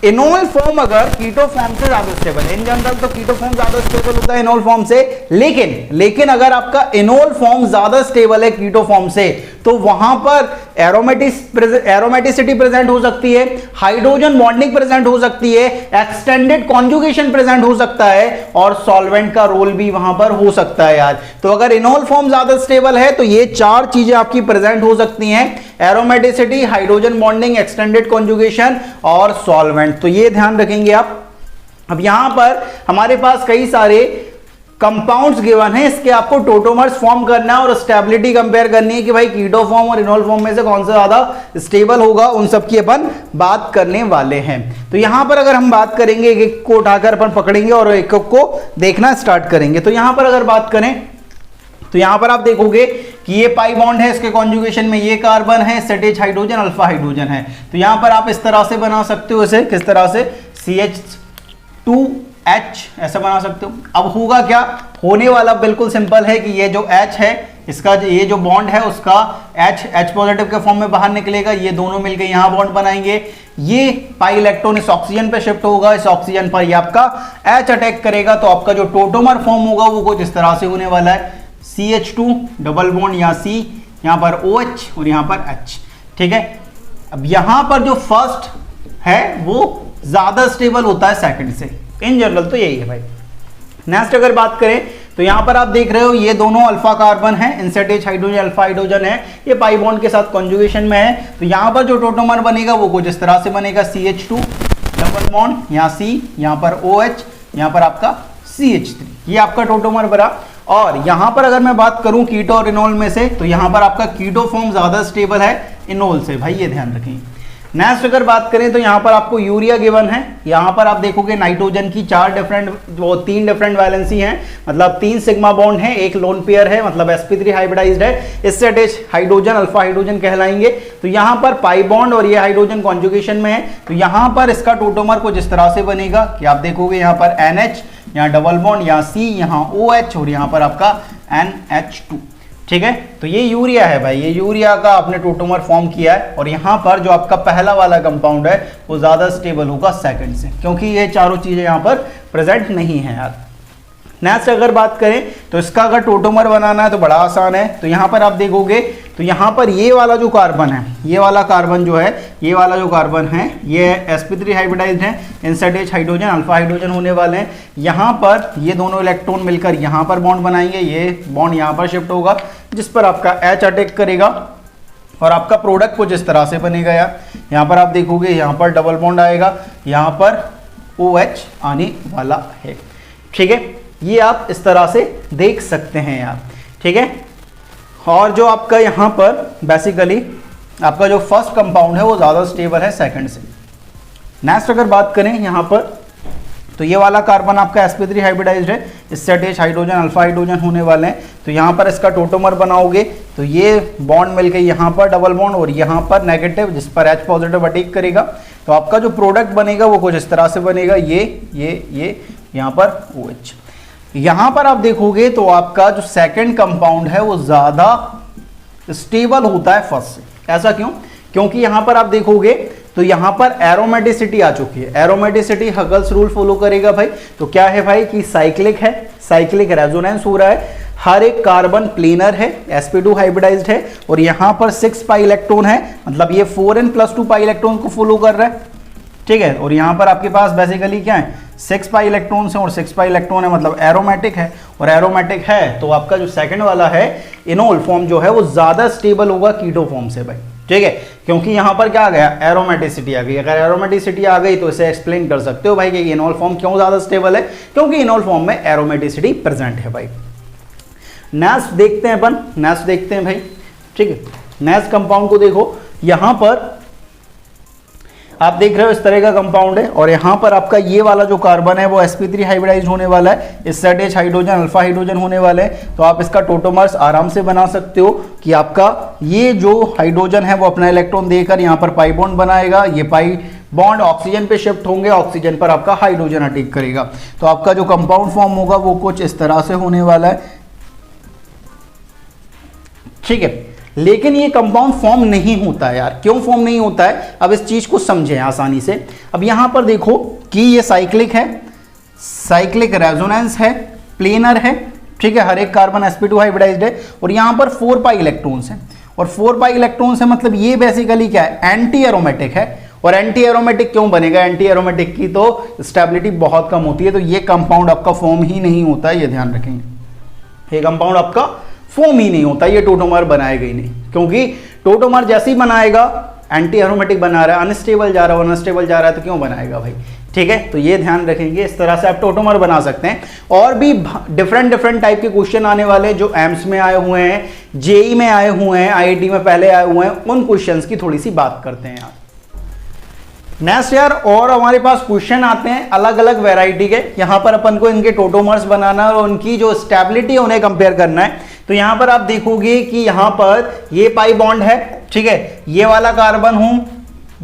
[SPEAKER 1] इनोल फॉर्म अगर कीटो फॉर्म से ज्यादा स्टेबल, इन जनरल तो कीटो फॉर्म ज्यादा स्टेबल होता है इनोल फॉर्म से, लेकिन अगर आपका इनोल फॉर्म ज्यादा स्टेबल है कीटो फॉर्म से तो वहां पर एरोमेटिसिटी प्रेजेंट हो सकती है, हाइड्रोजन बॉन्डिंग प्रेजेंट हो सकती है, एक्सटेंडेड कॉन्जुगेशन प्रेजेंट हो सकता है, और सॉल्वेंट का रोल भी वहां पर हो सकता है यार। तो अगर इनोल फॉर्म ज्यादा स्टेबल है तो ये चार चीजें आपकी प्रेजेंट हो सकती हैं, aromaticity, hydrogen bonding, extended conjugation और सॉल्वेंट। तो ये ध्यान रखेंगे आप। अब यहां पर हमारे पास कई सारे कंपाउंड्स गिवन है, इसके आपको टोटोमर्स फॉर्म करना है और स्टेबिलिटी कंपेयर करनी है कि भाई कीटो फॉर्म और इनोल फॉर्म में से कौन सा ज्यादा स्टेबल होगा, उन सब की अपन बात करने वाले हैं। तो यहां पर अगर हम बात करेंगे, एक एक को उठाकर अपन पकड़ेंगे और एक एक को देखना स्टार्ट करेंगे। तो यहां पर अगर बात करें तो यहां पर आप देखोगे कि ये पाई बॉन्ड है, इसके कॉन्जुगेशन में ये कार्बन है, सेटेज हाइड्रोजन, अल्फा हाइड्रोजन है। तो यहां पर आप इस तरह से बना सकते हो, इसे किस तरह से, CH2H ऐसा बना सकते हो। अब होगा क्या, होने वाला बिल्कुल सिंपल है कि ये जो H है इसका ये जो बॉन्ड है उसका H पॉजिटिव के फॉर्म में बाहर निकलेगा, ये दोनों मिलकर यहां बॉन्ड बनाएंगे, ये पाई इलेक्ट्रॉन इस ऑक्सीजन पे शिफ्ट होगा, इस ऑक्सीजन पर ये आपका H अटैक करेगा, तो आपका जो टोटोमर फॉर्म होगा वो कुछ इस तरह से होने वाला है, CH2 डबल बॉन्ड या C, यहाँ पर OH और यहाँ पर H, ठीक है। अब यहाँ पर जो फर्स्ट है वो ज्यादा स्टेबल होता है सेकंड से, इन जनरल तो यही है भाई। नेक्स्ट अगर बात करें तो यहाँ पर आप देख रहे हो ये दोनों अल्फा कार्बन है, इनसेटेज हाइड्रोजन, अल्फा हाइड्रोजन है, ये पाई बॉन्ड के साथ कॉन्जुगेशन में है। तो यहाँ पर जो टोटोमर बनेगा वो कुछ इस तरह से बनेगा, CH2 डबल बॉन्ड, यहाँ C, यहाँ पर OH, यहाँ पर आपका CH3, ये आपका टोटोमर बना। और यहां पर अगर मैं बात करूं कीटो और इनोल में से तो यहां पर आपका कीटो फॉर्म ज्यादा स्टेबल है इनोल से भाई, ये ध्यान रखें। नेक्स्ट अगर बात करें तो यहां पर आपको यूरिया गिवन है, यहां पर आप देखोगे नाइट्रोजन की तीन डिफरेंट वैलेंसी हैं, मतलब 3 सिग्मा बॉन्ड है, एक लोन पेयर है, मतलब sp3 हाइब्रिडाइज्ड है, इससे अटैच हाइड्रोजन अल्फा हाइड्रोजन कहलाएंगे। तो यहां पर पाई बॉन्ड और ये हाइड्रोजन कॉन्जुगेशन में है, तो यहां पर इसका टोटोमर कुछ इस तरह से बनेगा कि आप देखोगे यहां पर NH, यहाँ डबल बॉन्ड, यहाँ C, यहाँ OH और यहाँ पर आपका NH2, ठीक है। तो ये यूरिया है भाई, ये यूरिया का आपने टोटोमर फॉर्म किया है, और यहाँ पर जो आपका पहला वाला कंपाउंड है वो ज्यादा स्टेबल होगा सेकंड से, क्योंकि ये चारों चीजें यहाँ पर प्रेजेंट नहीं है यार। नेक्स्ट अगर बात करें तो इसका अगर टोटोमर बनाना है तो बड़ा आसान है। तो यहाँ पर आप देखोगे तो यहाँ पर ये वाला जो कार्बन है, ये वाला कार्बन जो है, ये वाला जो कार्बन है ये sp3 हाइब्रिडाइज्ड है, इनसेट H हाइड्रोजन अल्फा हाइड्रोजन होने वाले हैं। यहाँ पर ये दोनों इलेक्ट्रॉन मिलकर यहाँ पर बॉन्ड बनाएंगे, ये बॉन्ड यहाँ पर शिफ्ट होगा जिस पर आपका H अटैक करेगा और आपका प्रोडक्ट कुछ इस तरह से बनेगा यार। यहाँ पर आप देखोगे यहाँ पर डबल बॉन्ड आएगा, यहाँ पर OH आने वाला है, ठीक है। ये आप इस तरह से देख सकते हैं यार, ठीक है। और जो आपका यहाँ पर बेसिकली आपका जो फर्स्ट कंपाउंड है वो ज़्यादा स्टेबल है सेकंड से। नेक्स्ट अगर बात करें यहाँ पर तो ये वाला कार्बन आपका sp3 हाइब्रिडाइज्ड है, इससे अटैच हाइड्रोजन अल्फा हाइड्रोजन होने वाले हैं। तो यहाँ पर इसका टोटोमर बनाओगे तो ये बॉन्ड मिलके यहाँ पर डबल बॉन्ड और यहाँ पर नेगेटिव, जिस पर H पॉजिटिव अटैक करेगा। तो आपका जो प्रोडक्ट बनेगा वो कुछ इस तरह से बनेगा, ये यहाँ पर OH। यहाँ पर आप देखोगे तो आपका जो सेकेंड कंपाउंड है वो ज़्यादा स्टेबल होता है फर्स्ट से। ऐसा क्यों? क्योंकि यहाँ पर आप देखोगे तो यहाँ पर एरोमेटिसिटी आ चुकी है। एरोमेटिसिटी हगल्स रूल फॉलो करेगा भाई। तो क्या है भाई कि साइक्लिक है, साइक्लिक रेजोनेंस हो रहा है, हर एक कार्बन प्लेनर है, sp2 हाइब्रिडाइज्ड है और यहाँ पर 6 पाई इलेक्ट्रॉन है, मतलब ये 4n+2 पाई इलेक्ट्रॉन को फॉलो कर रहा है, ठीक है। और यहाँ पर आपके पास बेसिकली क्या है, 6 पाई इलेक्ट्रॉन है और 6 पाई इलेक्ट्रॉन है, मतलब एरोमेटिक है। और एरोमेटिक है तो आपका जो सेकंड वाला है इनोल फॉर्म जो है वो ज्यादा स्टेबल होगा कीटो फॉर्म से भाई, ठीक है। क्योंकि यहाँ पर क्या आ गया, एरोमेटिसिटी आ गई। अगर एरोमेटिसिटी आ गई तो इसे एक्सप्लेन कर सकते हो भाई कि इनोल फॉर्म क्यों ज्यादा स्टेबल है, क्योंकि इनोल फॉर्म में एरोमेटिसिटी प्रेजेंट है भाई। नेक्स्ट देखते हैं अपन, नेक्स्ट देखते हैं भाई, ठीक है। नेक्स्ट कंपाउंड को देखो, यहां पर आप देख रहे हो इस तरह का कंपाउंड है और यहां पर आपका ये वाला जो कार्बन है वो sp3 हाइब्रिडाइज्ड होने वाला है, इससे अटैच हाइड्रोजन अल्फा हाइड्रोजन होने वाले हैं। तो आप इसका टोटोमर्स आराम से बना सकते हो कि आपका ये जो हाइड्रोजन है वो अपना इलेक्ट्रॉन देकर यहाँ पर पाई बॉन्ड बनाएगा, ये पाई बॉन्ड ऑक्सीजन पे शिफ्ट होंगे, ऑक्सीजन पर आपका हाइड्रोजन अटैक करेगा। तो आपका जो कंपाउंड फॉर्म होगा वो कुछ इस तरह से होने वाला है, ठीक है। लेकिन ये कंपाउंड फॉर्म नहीं होता है यार, क्यों फॉर्म नहीं होता है, अब इस चीज को समझें आसानी से। अब यहां पर देखो कि ये साइक्लिक है, साइक्लिक रेजोनेंस है, प्लेनर है, ठीक है। हर एक कार्बन sp2 हाइब्रिडाइज्ड है और यहां पर 4 पाई इलेक्ट्रॉन्स हैं और 4 पाई इलेक्ट्रॉन्स है, मतलब ये बेसिकली क्या है, एंटी एरोमेटिक है। और एंटी एरोमेटिक क्यों बनेगा, एंटी एरोमेटिक की तो स्टेबिलिटी बहुत कम होती है, तो ये कंपाउंड आपका फॉर्म ही नहीं होता है, ये ध्यान रखेंगे। ये कंपाउंड आपका फॉर्म ही नहीं होता, ये टोटोमर बनाएगा ही नहीं, क्योंकि टोटोमर जैसे ही बनाएगा एंटी एरोमेटिक बना रहा है, अनस्टेबल जा रहा है, अनस्टेबल जा रहा है तो क्यों बनाएगा भाई, ठीक है। तो ये ध्यान रखेंगे, इस तरह से आप टोटोमर बना सकते हैं। और भी डिफरेंट टाइप के क्वेश्चन आने वाले जो एम्स में आए हुए हैं, जेई में आए हुए हैं, आईआईटी में पहले आए हुए हैं, उन क्वेश्चंस की थोड़ी सी बात करते हैं यार। नेक्स्ट यार, और हमारे पास क्वेश्चन आते हैं अलग अलग वैरायटी के। यहां पर अपन को इनके टोटोमर्स बनाना और उनकी जो स्टेबिलिटी उन्हें कंपेयर करना है। तो यहां पर आप देखोगे कि यहां पर ये पाई बॉन्ड है, ठीक है, ये वाला कार्बन हूं,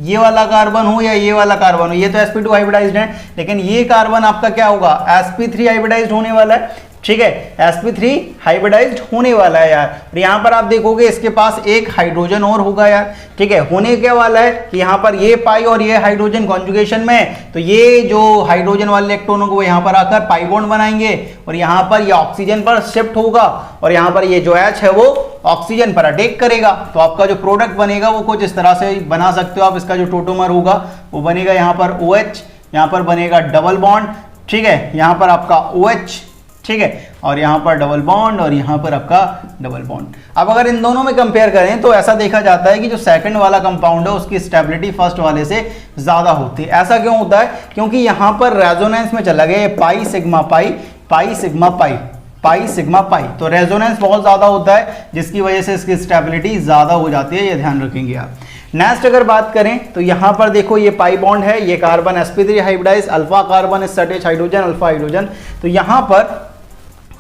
[SPEAKER 1] ये वाला कार्बन हो या ये वाला कार्बन हो, ये तो sp2 हाइब्रिडाइज्ड है, लेकिन ये कार्बन आपका क्या होगा, sp3 हाइब्रिडाइज्ड होने वाला है, ठीक है, sp3 हाइब्रिडाइज्ड होने वाला है यार। और यहाँ पर आप देखोगे इसके पास एक हाइड्रोजन और होगा यार, ठीक है। होने क्या वाला है कि यहाँ पर ये पाई और ये हाइड्रोजन कॉन्जुगेशन में, तो ये जो हाइड्रोजन वाले इलेक्ट्रॉनों को यहाँ पर आकर पाई बॉन्ड बनाएंगे और यहाँ पर ये ऑक्सीजन पर शिफ्ट होगा और यहाँ पर ये जो H है वो ऑक्सीजन पर अटैक करेगा। तो आपका जो प्रोडक्ट बनेगा वो कुछ इस तरह से बना सकते हो आप। इसका जो टोटोमर होगा वो बनेगा यहाँ पर OH, यहाँ पर बनेगा डबल बॉन्ड, ठीक है, यहाँ पर आपका OH, ठीक है, और यहां पर डबल बॉन्ड और यहां पर आपका डबल बॉन्ड। अब अगर इन दोनों में कंपेयर करें तो ऐसा देखा जाता है कि जो सेकंड वाला कंपाउंड है उसकी स्टेबिलिटी फर्स्ट वाले से ज्यादा होती है। ऐसा क्यों होता है, क्योंकि यहां पर रेजोनेंस में चला गया pi sigma pi, pi sigma pi, pi sigma pi, तो रेजोनेंस बहुत ज्यादा होता है जिसकी वजह से इसकी स्टेबिलिटी ज्यादा हो जाती है, ये ध्यान रखेंगे आप। नेक्स्ट अगर बात करें तो यहां पर देखो ये पाई बॉन्ड है, ये carbon sp3 hybridized, alpha carbon इससे अटैच हाइड्रोजन अल्फा हाइड्रोजन। तो यहां पर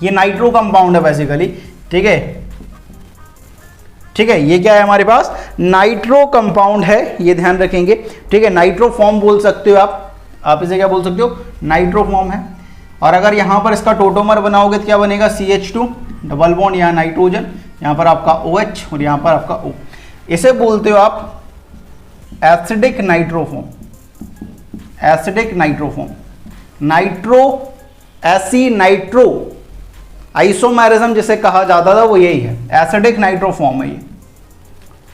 [SPEAKER 1] ये नाइट्रो कंपाउंड है बेसिकली, ठीक है, ठीक है, ये क्या है हमारे पास, नाइट्रो कंपाउंड है, ये ध्यान रखेंगे, ठीक है। नाइट्रो फॉर्म बोल सकते हो आप इसे क्या बोल सकते हो, नाइट्रो फॉर्म है। और अगर यहां पर इसका टोटोमर बनाओगे तो क्या बनेगा, CH2 डबल बॉन्ड, यहाँ नाइट्रोजन, यहाँ पर आपका OH और यहाँ पर आपका O। इसे बोलते हो आप acidic nitro form, acidic nitro form, nitro aci nitro isomerism जिसे कहा जाता था वो यही है, एसिडिक नाइट्रोफॉर्म है ये,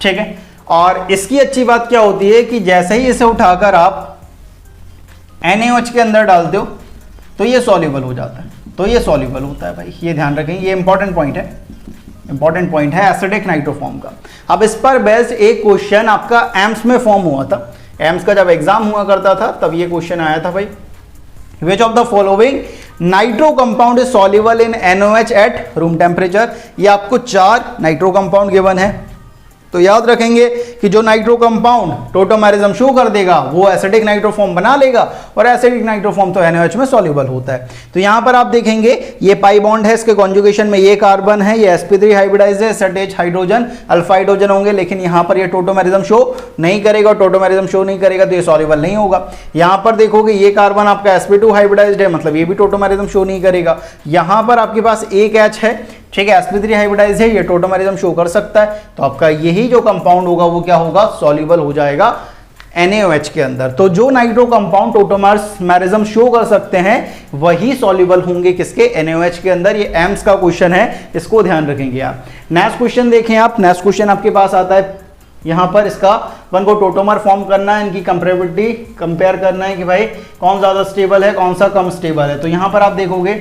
[SPEAKER 1] ठीक है। और इसकी अच्छी बात क्या होती है कि जैसे ही इसे उठाकर आप NaOH के अंदर डालते हो तो ये सॉल्युबल हो जाता है, तो ये सॉल्युबल होता है भाई, ये ध्यान रखेंगे, ये इंपॉर्टेंट पॉइंट है, इंपॉर्टेंट पॉइंट है एसिडिक नाइट्रोफॉर्म का। अब इस पर बेस्ड एक क्वेश्चन आपका एम्स में फॉर्म हुआ था, एम्स का जब एग्जाम हुआ करता था तब ये क्वेश्चन आया था भाई, which of the following nitro compound is soluble in NaOH at room temperature. ये आपको 4 नाइट्रो कंपाउंड गिवन है, तो याद रखेंगे कि जो नाइट्रो कंपाउंड टोटोमेरिज्म शो कर देगा वो एसिडिक नाइट्रोफॉर्म बना लेगा, और एसिडिक नाइट्रोफॉर्म तो NaOH में सॉल्युबल होता है। तो यहां पर आप देखेंगे ये पाई बॉन्ड है, इसके कॉन्जुगेशन में ये कार्बन है, ये sp3 हाइब्रिडाइज है, SH हाइड्रोजन अल्फा हाइड्रोजन होंगे, लेकिन यहां पर ये टोटोमेरिज्म शो नहीं करेगा, टोटोमेरिज्म शो नहीं करेगा तो ये सॉल्युबल नहीं होगा। यहां पर देखोगे ये कार्बन आपका sp2 हाइब्रिडाइज्ड है, मतलब ये भी टोटोमेरिज्म शो नहीं करेगा। यहां पर आपके पास एक H है, ठीक है, sp3 हाइब्रिडाइज है, ये टोटोमेरिज्म शो कर सकता है, तो आपका यही जो कंपाउंड होगा वो क्या होगा, सॉल्युबल हो जाएगा NaOH के अंदर। तो जो नाइट्रो कंपाउंड टोटोमेरिज्म शो कर सकते हैं वही सॉल्युबल होंगे किसके, NaOH के अंदर। ये एम्स का क्वेश्चन है, इसको ध्यान रखेंगे आप। नेक्स्ट क्वेश्चन देखें आप, नेक्स्ट क्वेश्चन आपके पास आता है यहां पर, इसका वन को टोटोमर फॉर्म करना है, इनकी कंपेरेबिलिटी कंपेयर करना है कि भाई कौन ज्यादा स्टेबल है, कौन सा कम स्टेबल है। तो यहां पर आप देखोगे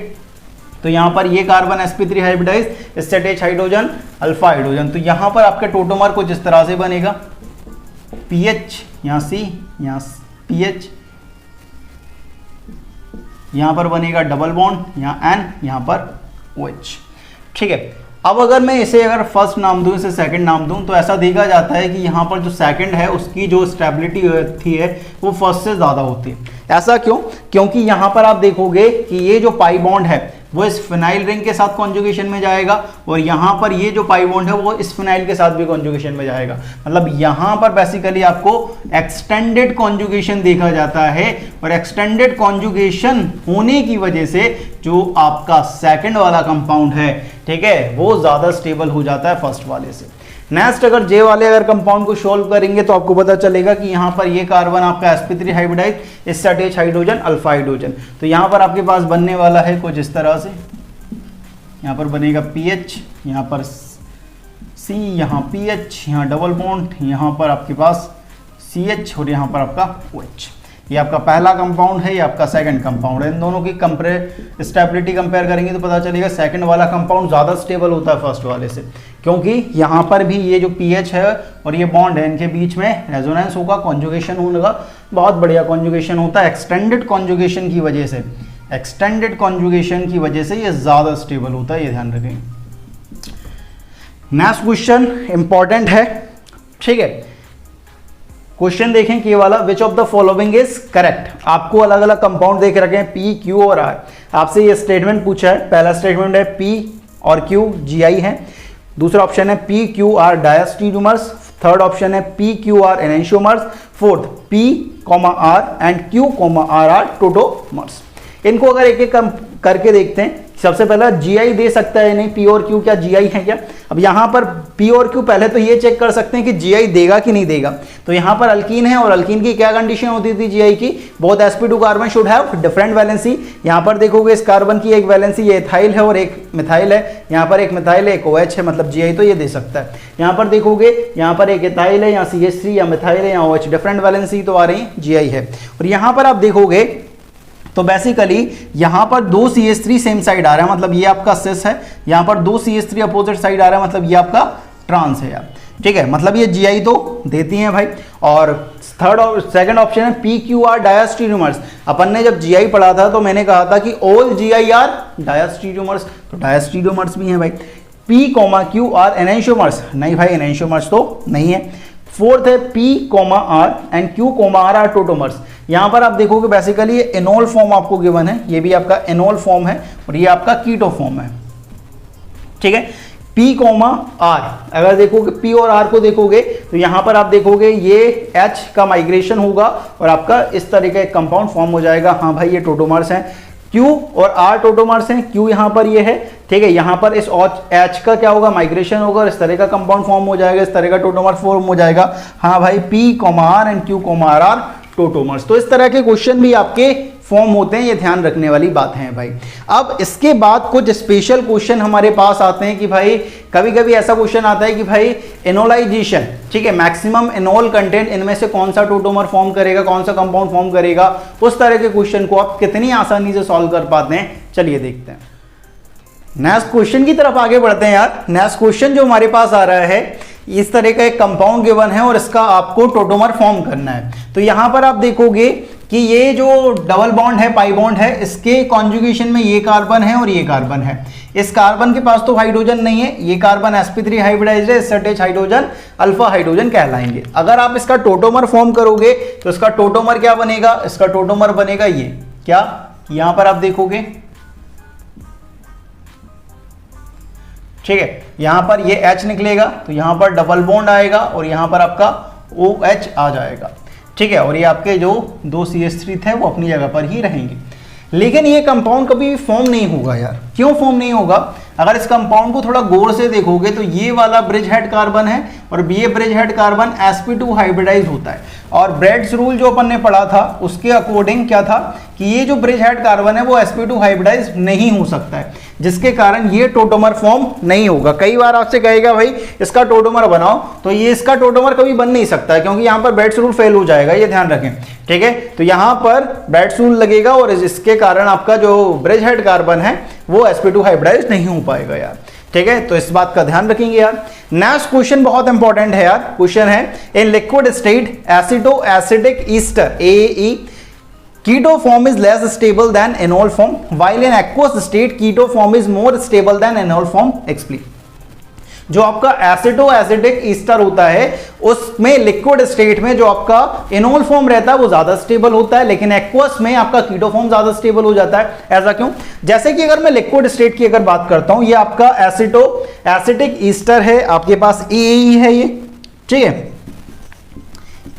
[SPEAKER 1] तो यहां पर ये कार्बन sp3 हाइब्रिडाइज, इससे H हाइड्रोजन अल्फा हाइड्रोजन, तो यहां पर आपके टोटोमर कुछ इस तरह से बनेगा, PH यहाँ C, यहाँ PH, यहां पर बनेगा डबल बॉन्ड, यहाँ N, यहां पर OH, ठीक है। अब अगर मैं इसे अगर फर्स्ट नाम दूं, इसे सेकंड नाम दूं, तो ऐसा देखा जाता है कि यहाँ पर जो सेकंड है उसकी जो स्टेबिलिटी होती है वो फर्स्ट से ज़्यादा होती है। ऐसा क्यों? क्योंकि यहाँ पर आप देखोगे कि ये जो पाई बॉन्ड है वो इस फिनाइल रिंग के साथ कॉन्जुगेशन में जाएगा, और यहाँ पर ये जो पाई बॉन्ड है वो इस फिनाइल के साथ भी कॉन्जुगेशन में जाएगा। मतलब यहाँ पर बेसिकली आपको एक्सटेंडेड कॉन्जुगेशन देखा जाता है, और एक्सटेंडेड कॉन्जुगेशन होने की वजह से जो आपका सेकंड वाला कंपाउंड है, ठीक है, वो ज़्यादा स्टेबल हो जाता है फर्स्ट वाले से। नेक्स्ट अगर जे वाले अगर कंपाउंड को सॉल्व करेंगे तो आपको पता चलेगा कि यहाँ पर ये कार्बन आपका sp3 हाइब्रिडाइज, इससे H हाइड्रोजन अल्फा हाइड्रोजन, तो यहाँ पर आपके पास बनने वाला है कुछ इस तरह से, यहाँ पर बनेगा PH, यहाँ पर C, यहाँ PH, यहाँ डबल बॉन्ड, यहाँ पर आपके पास CH, और यहाँ पर आपका OH। ये आपका पहला कंपाउंड है, ये आपका सेकंड कंपाउंड है। इन दोनों की स्टेबिलिटी कंपेयर करेंगे तो पता चलेगा सेकंड वाला कंपाउंड ज़्यादा स्टेबल होता है फर्स्ट वाले से, क्योंकि यहाँ पर भी ये जो पीएच है और ये बॉन्ड है, इनके बीच में रेजोनेंस होगा, कॉन्जुगेशन होगा, बहुत बढ़िया कॉन्जुगेशन होता है। एक्सटेंडेड कॉन्जुगेशन की वजह से, एक्सटेंडेड कॉन्जुगेशन की वजह से ये ज़्यादा स्टेबल होता है, ये ध्यान रखें। नेक्स्ट क्वेश्चन इंपॉर्टेंट है, ठीक है। क्वेश्चन देखें कि ये वाला, which of the following is correct. आपको अलग अलग कंपाउंड देख रखे हैं P, Q और R। आपसे ये स्टेटमेंट पूछा है, पहला स्टेटमेंट है P और Q GI है, दूसरा ऑप्शन है P, Q, R diastereomers, third option है P, Q, R enantiomers, fourth P, R and Q, R are tautomers. इनको अगर एक एक करके देखते हैं। सबसे पहला GI दे सकता है नहीं, P और Q क्या GI है क्या। अब यहाँ पर P और Q पहले तो ये चेक कर सकते हैं कि GI देगा कि नहीं देगा। तो यहाँ पर अल्कीन है और अल्कीन की क्या कंडीशन होती थी GI की, both sp2 carbon should have different valency. यहाँ पर देखोगे इस कार्बन की एक वैलेंसी ये इथाइल है और एक मिथाइल है, यहाँ पर एक मिथाइल है एक OH है, मतलब GI तो ये दे सकता है। यहाँ पर देखोगे यहाँ पर एक इथाइल है, यहाँ CH3 या मिथाइल है, यहाँ OH, डिफरेंट वैलेंसी तो आ रही GI है। और यहाँ पर आप देखोगे तो बेसिकली यहाँ पर दो CH3 सेम साइड आ रहा है, मतलब ये आपका सिस है, यहाँ पर दो CH3 अपोजिट साइड आ रहा है, मतलब ये आपका ट्रांस है यार, ठीक है। मतलब ये GI तो देती हैं भाई। और थर्ड और सेकंड ऑप्शन है PQR डायस्टीरियोमर्स। अपन ने जब GI पढ़ा था तो मैंने कहा था कि ऑल GI आर डायस्टीरियोमर्स, तो डायस्टीरियोमर्स भी हैं भाई। P, Q, R एनेंशियोमर्स, नहीं भाई एनेंशियोमर्स तो नहीं है। फोर्थ है P, R and Q, R are tautomers. यहां पर आप देखोगे बेसिकली ये एनोल फॉर्म आपको गिवन है, ये भी आपका एनोल फॉर्म है और ये आपका कीटो फॉर्म है, ठीक है। P, R अगर देखोगे P और R को देखोगे तो यहां पर आप देखोगे ये H का माइग्रेशन होगा और आपका इस तरह का एक कंपाउंड फॉर्म हो जाएगा। हाँ भाई ये टोटोमर्स हैं, Q और R टोटोमर्स हैं, Q यहाँ पर ये है, ठीक है। यहाँ पर इस H का क्या होगा, माइग्रेशन होगा और इस तरह का कंपाउंड फॉर्म हो जाएगा, इस तरह का टोटोमर फॉर्म हो जाएगा। हाँ भाई P, R and Q, R are tautomers. तो इस तरह के क्वेश्चन भी आपके फॉर्म होते हैं, ये ध्यान रखने वाली बात है भाई। अब इसके बाद कुछ स्पेशल क्वेश्चन हमारे पास आते हैं कि भाई कभी कभी ऐसा क्वेश्चन आता है कि भाई एनोलाइजेशन, ठीक है, मैक्सिमम एनोल कंटेंट इनमें से कौन सा टोटोमर फॉर्म करेगा, कौन सा कंपाउंड फॉर्म करेगा, उस तरह के क्वेश्चन को आप कितनी आसानी से सॉल्व कर पाते हैं, चलिए देखते हैं। नेक्स्ट क्वेश्चन की तरफ आगे बढ़ते हैं यार। नेक्स्ट क्वेश्चन जो हमारे पास आ रहा है, इस तरह का एक कंपाउंड गिवन है और इसका आपको टोटोमर फॉर्म करना है। तो यहां पर आप देखोगे कि ये जो डबल बॉन्ड है, पाई बॉन्ड है, इसके कॉन्जुगेशन में ये कार्बन है और ये कार्बन है। इस कार्बन के पास तो हाइड्रोजन नहीं है, ये कार्बन sp3 हाइब्रिडाइज्ड है, इससे अटैच हाइड्रोजन अल्फा हाइड्रोजन कहलाएंगे। अगर आप इसका टोटोमर फॉर्म करोगे तो इसका टोटोमर क्या बनेगा, इसका टोटोमर बनेगा ये क्या, यहां पर आप देखोगे, ठीक है, यहां पर ये H निकलेगा तो यहां पर डबल बॉन्ड आएगा और यहां पर आपका OH आ जाएगा, ठीक है, और ये आपके जो दो CH3 थे वो अपनी जगह पर ही रहेंगे। लेकिन ये कंपाउंड कभी भी फॉर्म नहीं होगा यार। क्यों फॉर्म नहीं होगा? अगर इस कंपाउंड को थोड़ा गौर से देखोगे तो ये वाला ब्रिज हेड कार्बन है और ये bridge head carbon sp2 hybridise होता है। और ब्रेड्स रूल जो अपन ने पढ़ा था उसके अकॉर्डिंग क्या था कि ये जो ब्रिज हेड कार्बन है वो sp2 हाइब्रिडाइज नहीं हो सकता है, जिसके कारण ये टोटोमर फॉर्म नहीं होगा। कई बार आपसे कहेगा भाई इसका टोटोमर बनाओ, तो ये इसका टोटोमर कभी बन नहीं सकता है क्योंकि यहाँ पर ब्रेड्स रूल फेल हो जाएगा, ये ध्यान रखें, ठीक है। तो यहाँ पर ब्रेड्स रूल लगेगा और इसके कारण आपका जो ब्रिज हेड कार्बन है वो sp2 हाइब्रिडाइज नहीं हो पाएगा यार, ठीक है। तो इस बात का ध्यान रखेंगे यार। नेक्स्ट क्वेश्चन बहुत इंपॉर्टेंट है यार। क्वेश्चन है in liquid state aceto acidic ester AE keto form is less stable than enol form while in aqueous state keto form is more stable than enol form, explain। जो आपका एसिडो एसिडिक ईस्टर होता है उसमें लिक्विड स्टेट में जो आपका इनोल फॉर्म रहता है वो ज्यादा स्टेबल होता है, लेकिन एक्वस में आपका कीटो फॉर्म ज्यादा स्टेबल हो जाता है। ऐसा क्यों? जैसे कि अगर मैं लिक्विड स्टेट की अगर बात करता हूं, ये आपका एसिडो एसिडिक ईस्टर है, आपके पास AE है ये, ठीक है,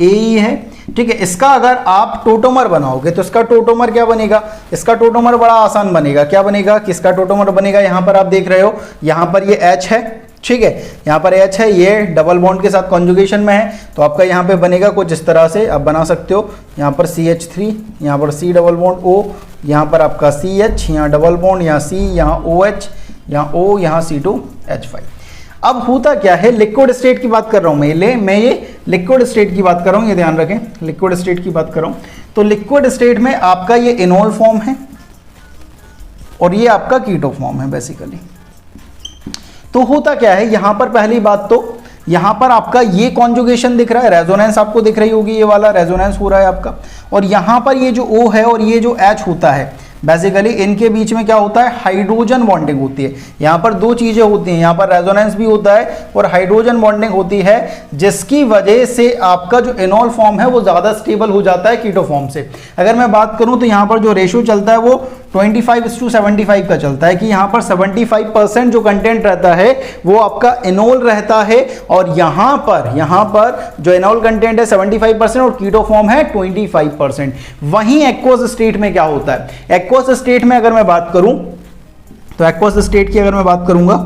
[SPEAKER 1] AE है, ठीक है। इसका अगर आप टोटोमर बनाओगे तो इसका टोटोमर क्या बनेगा? इसका टोटोमर बड़ा आसान बनेगा। क्या बनेगा? किसका टोटोमर बनेगा? यहां पर आप देख रहे हो, यहां पर ये H है, ठीक है, यहां पर H है, ये डबल बॉन्ड के साथ कॉन्जुगेशन में है, तो आपका यहां पे बनेगा कुछ इस तरह से आप बना सकते हो। यहां पर CH3, यहां पर C डबल बॉन्ड O, यहां पर आपका CH, यहां डबल बॉन्ड, यहां C, यहां OH, यहां O, यहां C2H5। अब होता क्या है, लिक्विड स्टेट की बात कर रहा हूं मैं ये लिक्विड स्टेट की बात कर रहा हूं, ये ध्यान रखें, लिक्विड स्टेट की बात कर रहा हूं। तो लिक्विड स्टेट में आपका ये इनोल फॉर्म है और ये आपका कीटो फॉर्म है बेसिकली। तो होता क्या है, यहां पर पहली बात तो यहां पर आपका ये कॉन्जुगेशन दिख रहा है, रेजोनेंस आपको दिख रही होगी, ये वाला रेजोनेंस हो रहा है आपका, और यहां पर ये जो O है और ये जो H होता है बेसिकली इनके बीच में क्या होता है, हाइड्रोजन बॉन्डिंग होती है। यहाँ पर दो चीजें होती हैं, यहाँ पर रेजोनेंस भी होता है और हाइड्रोजन बॉन्डिंग होती है, जिसकी वजह से आपका जो इनोल फॉर्म है वो ज्यादा स्टेबल हो जाता है कीटो फॉर्म से। अगर मैं बात करूं तो यहाँ पर जो रेशियो चलता है वो 25:75 का चलता है, कि यहाँ पर 75% जो कंटेंट रहता है वो आपका इनोल रहता है, और यहाँ पर जो इनोल कंटेंट है 75% और कीटो फॉर्म है 25%। वहीं एक्वस स्टेट में क्या होता है, एक्वस स्टेट में अगर मैं बात करूं तो एक्वस स्टेट की अगर मैं बात करूंगा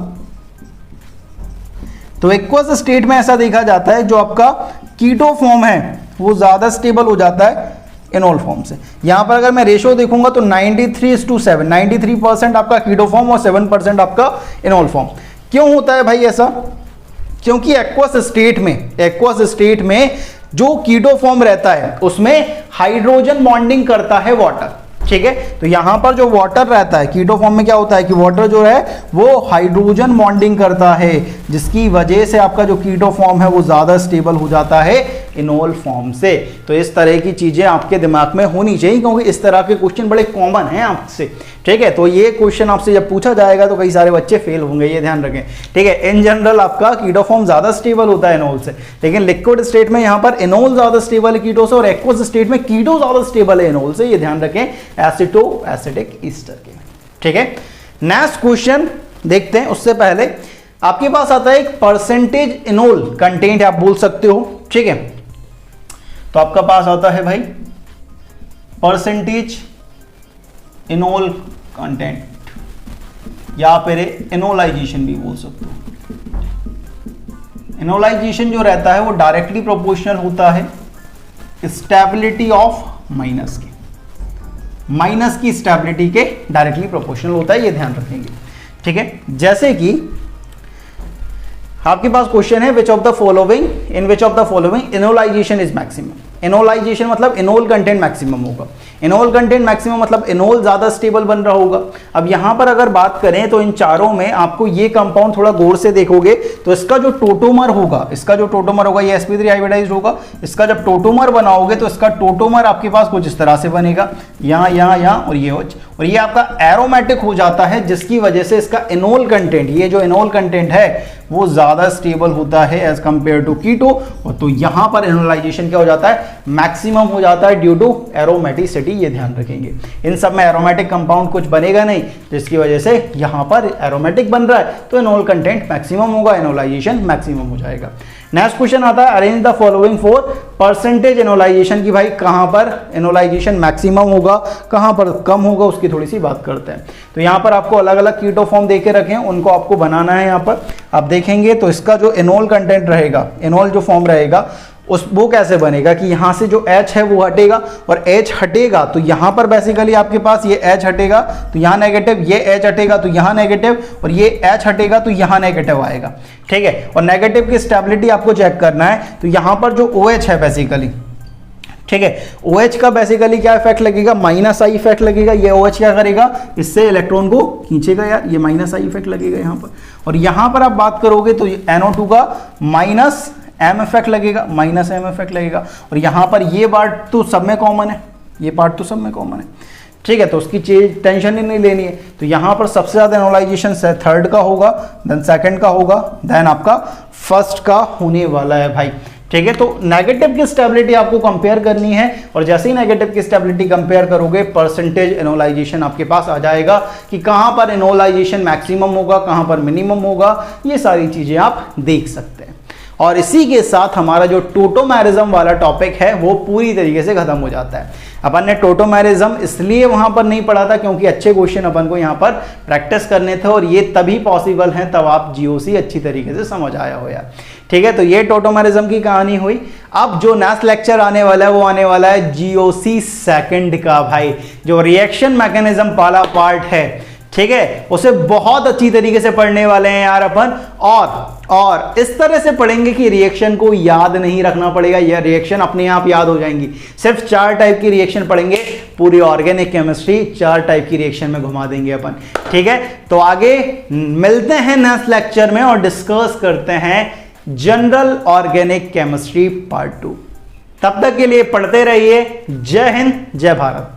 [SPEAKER 1] तो एक्वस स्टेट में ऐसा देखा जाता है जो आपका कीटो फॉर्म है वो ज्यादा स्टेबल हो जाता है इनोल फॉर्म से। यहां पर अगर मैं रेशियो देखूंगा तो 93:7, 93% आपका कीटो फॉर्म और 7% आपका इनोल फॉर्म। क्यों होता है भाई ऐसा? क्योंकि एक्वस स्टेट में जो कीटो फॉर्म रहता है उसमें हाइड्रोजन बॉन्डिंग करता है वाटर, ठीक है। तो यहां पर जो वाटर रहता है कीटो फॉर्म में क्या होता है कि वाटर जो है वो हाइड्रोजन बॉन्डिंग करता है, जिसकी वजह से आपका जो कीटो फॉर्म है वो ज्यादा स्टेबल हो जाता है इनोल फॉर्म से। तो इस तरह की चीजें आपके दिमाग में होनी चाहिए, क्योंकि इस तरह के क्वेश्चन बड़े कॉमन हैं आपसे, ठीक है। तो ये क्वेश्चन आपसे जब पूछा जाएगा तो कई सारे बच्चे फेल होंगे, ये ध्यान रखें, ठीक है। इन जनरल आपका कीटो फॉर्म ज्यादा स्टेबल होता है इनोल से, लेकिन लिक्विड स्टेट में यहां पर इनोल ज्यादा स्टेबल है कीटो से, और एक्वस स्टेट में कीटो ज्यादा स्टेबल है इनोल से, ये ध्यान रखें एसिटो एसिडिक ईस्टर के, ठीक है। नेक्स्ट क्वेश्चन देखते हैं, उससे पहले आपके पास आता है एक परसेंटेज इनोल कंटेंट, आप बोल सकते हो, ठीक है। तो आपका पास आता है भाई परसेंटेज इनोल कंटेंट, या फिर इनोलाइजेशन भी बोल सकते हो। इनोलाइजेशन जो रहता है वो डायरेक्टली प्रोपोर्शनल होता है स्टेबिलिटी ऑफ माइनस के, माइनस की स्टेबिलिटी के डायरेक्टली प्रोपोर्शनल होता है, ये ध्यान रखेंगे, ठीक है। जैसे कि आपके पास क्वेश्चन है which of the following enolisation is maximum. Enolisation मतलब इनोल कंटेंट मैक्सिमम होगा। इनोल कंटेंट मैक्सिमम मतलब इनोल ज्यादा स्टेबल बन रहा होगा। अब यहां पर अगर बात करें तो इन चारों में आपको ये कंपाउंड थोड़ा गौर से देखोगे तो इसका जो टोटोमर होगा, ये sp3 हाइब्रिडाइज्ड होगा। इसका जब टोटोमर बनाओगे तो इसका टोटोमर आपके पास कुछ इस तरह से बनेगा, यहां और ये आपका एरोमेटिक हो जाता है, जिसकी वजह से इसका इनोल कंटेंट, ये जो इनोल कंटेंट है वो ज्यादा स्टेबल होता है एज कंपेयर टू कीटो। तो यहां पर इनोलाइजेशन क्या हो जाता है, मैक्सिमम हो जाता है ड्यू टू एरोमेटिसिटी। ये ध्यान रखेंगे, इन सब में एरोमेटिक कंपाउंड कुछ बनेगा नहीं, जिसकी वजह से यहां पर एरोमेटिक बन रहा है तो इनोल कंटेंट मैक्सिमम होगा, इनोलाइजेशन मैक्सिमम हो जाएगा। नेक्स्ट क्वेश्चन आता है, arrange the following for percentage enolisation, की भाई कहां पर इनोलाइजेशन मैक्सिमम होगा, कहां पर कम होगा, उसकी थोड़ी सी बात करते हैं। तो यहां पर आपको अलग अलग कीटो फॉर्म देके रखे हैं, उनको आपको बनाना है। यहां पर आप देखेंगे तो इसका जो इनोल कंटेंट रहेगा, इनोल जो फॉर्म रहेगा वो कैसे बनेगा कि यहां से जो H है वो हटेगा, और H हटेगा तो यहां पर बेसिकली आपके पास ये H हटेगा तो यहां नेगेटिव, ये H हटेगा तो यहां नेगेटिव, और ये H हटेगा तो यहां नेगेटिव आएगा। ठीक है, और नेगेटिव की स्टेबिलिटी आपको चेक करना है, तो यहां पर जो OH है बेसिकली, ठीक है, OH का बेसिकली क्या इफेक्ट लगेगा, -I इफेक्ट लगेगा। ये OH क्या करेगा, इससे इलेक्ट्रॉन को खींचेगा यार, ये -I इफेक्ट लगेगा यहाँ पर। और यहां पर आप बात करोगे तो NO2 का -M इफेक्ट लगेगा, -M इफेक्ट लगेगा। और यहां पर ये पार्ट तो सब में कॉमन है, ये पार्ट तो सब में कॉमन है। ठीक है, तो उसकी टेंशन ही नहीं लेनी है। तो यहां पर सबसे ज्यादा एनोलाइजेशन थर्ड का होगा, देन सेकंड का होगा, देन आपका फर्स्ट का होने वाला है भाई। ठीक है, तो नेगेटिव की स्टेबिलिटी आपको कंपेयर करनी है, और जैसे ही नेगेटिव की स्टेबिलिटी कंपेयर करोगे परसेंटेज एनोलाइजेशन आपके पास आ जाएगा कि कहां पर एनोलाइजेशन मैक्सिमम होगा, कहां पर मिनिमम होगा। ये सारी चीजें आप देख सकते हैं। और इसी के साथ हमारा जो टोटोमेरिज्म वाला टॉपिक है वो पूरी तरीके से खत्म हो जाता है। अपन ने टोटोमेरिज्म इसलिए वहां पर नहीं पढ़ा था क्योंकि अच्छे क्वेश्चन अपन को यहाँ पर प्रैक्टिस करने थे, और ये तभी पॉसिबल है तब आप जीओसी अच्छी तरीके से समझ आया हो यार। ठीक है, तो ये टोटोमेरिज्म की कहानी हुई। अब जो नेक्स्ट लेक्चर आने वाला है वो आने वाला है जीओसी सेकंड का भाई, जो रिएक्शन मैकेनिज्म वाला पार्ट है। ठीक है, उसे बहुत अच्छी तरीके से पढ़ने वाले हैं यार अपन, और इस तरह से पढ़ेंगे कि रिएक्शन को याद नहीं रखना पड़ेगा, यह रिएक्शन अपने आप याद हो जाएंगी। सिर्फ 4 टाइप की रिएक्शन पढ़ेंगे, पूरी ऑर्गेनिक केमिस्ट्री 4 टाइप की रिएक्शन में घुमा देंगे अपन। ठीक है, तो आगे मिलते हैं नेक्स्ट लेक्चर में और डिस्कस करते हैं जनरल ऑर्गेनिक केमिस्ट्री पार्ट 2। तब तक के लिए पढ़ते रहिए। जय हिंद, जय भारत।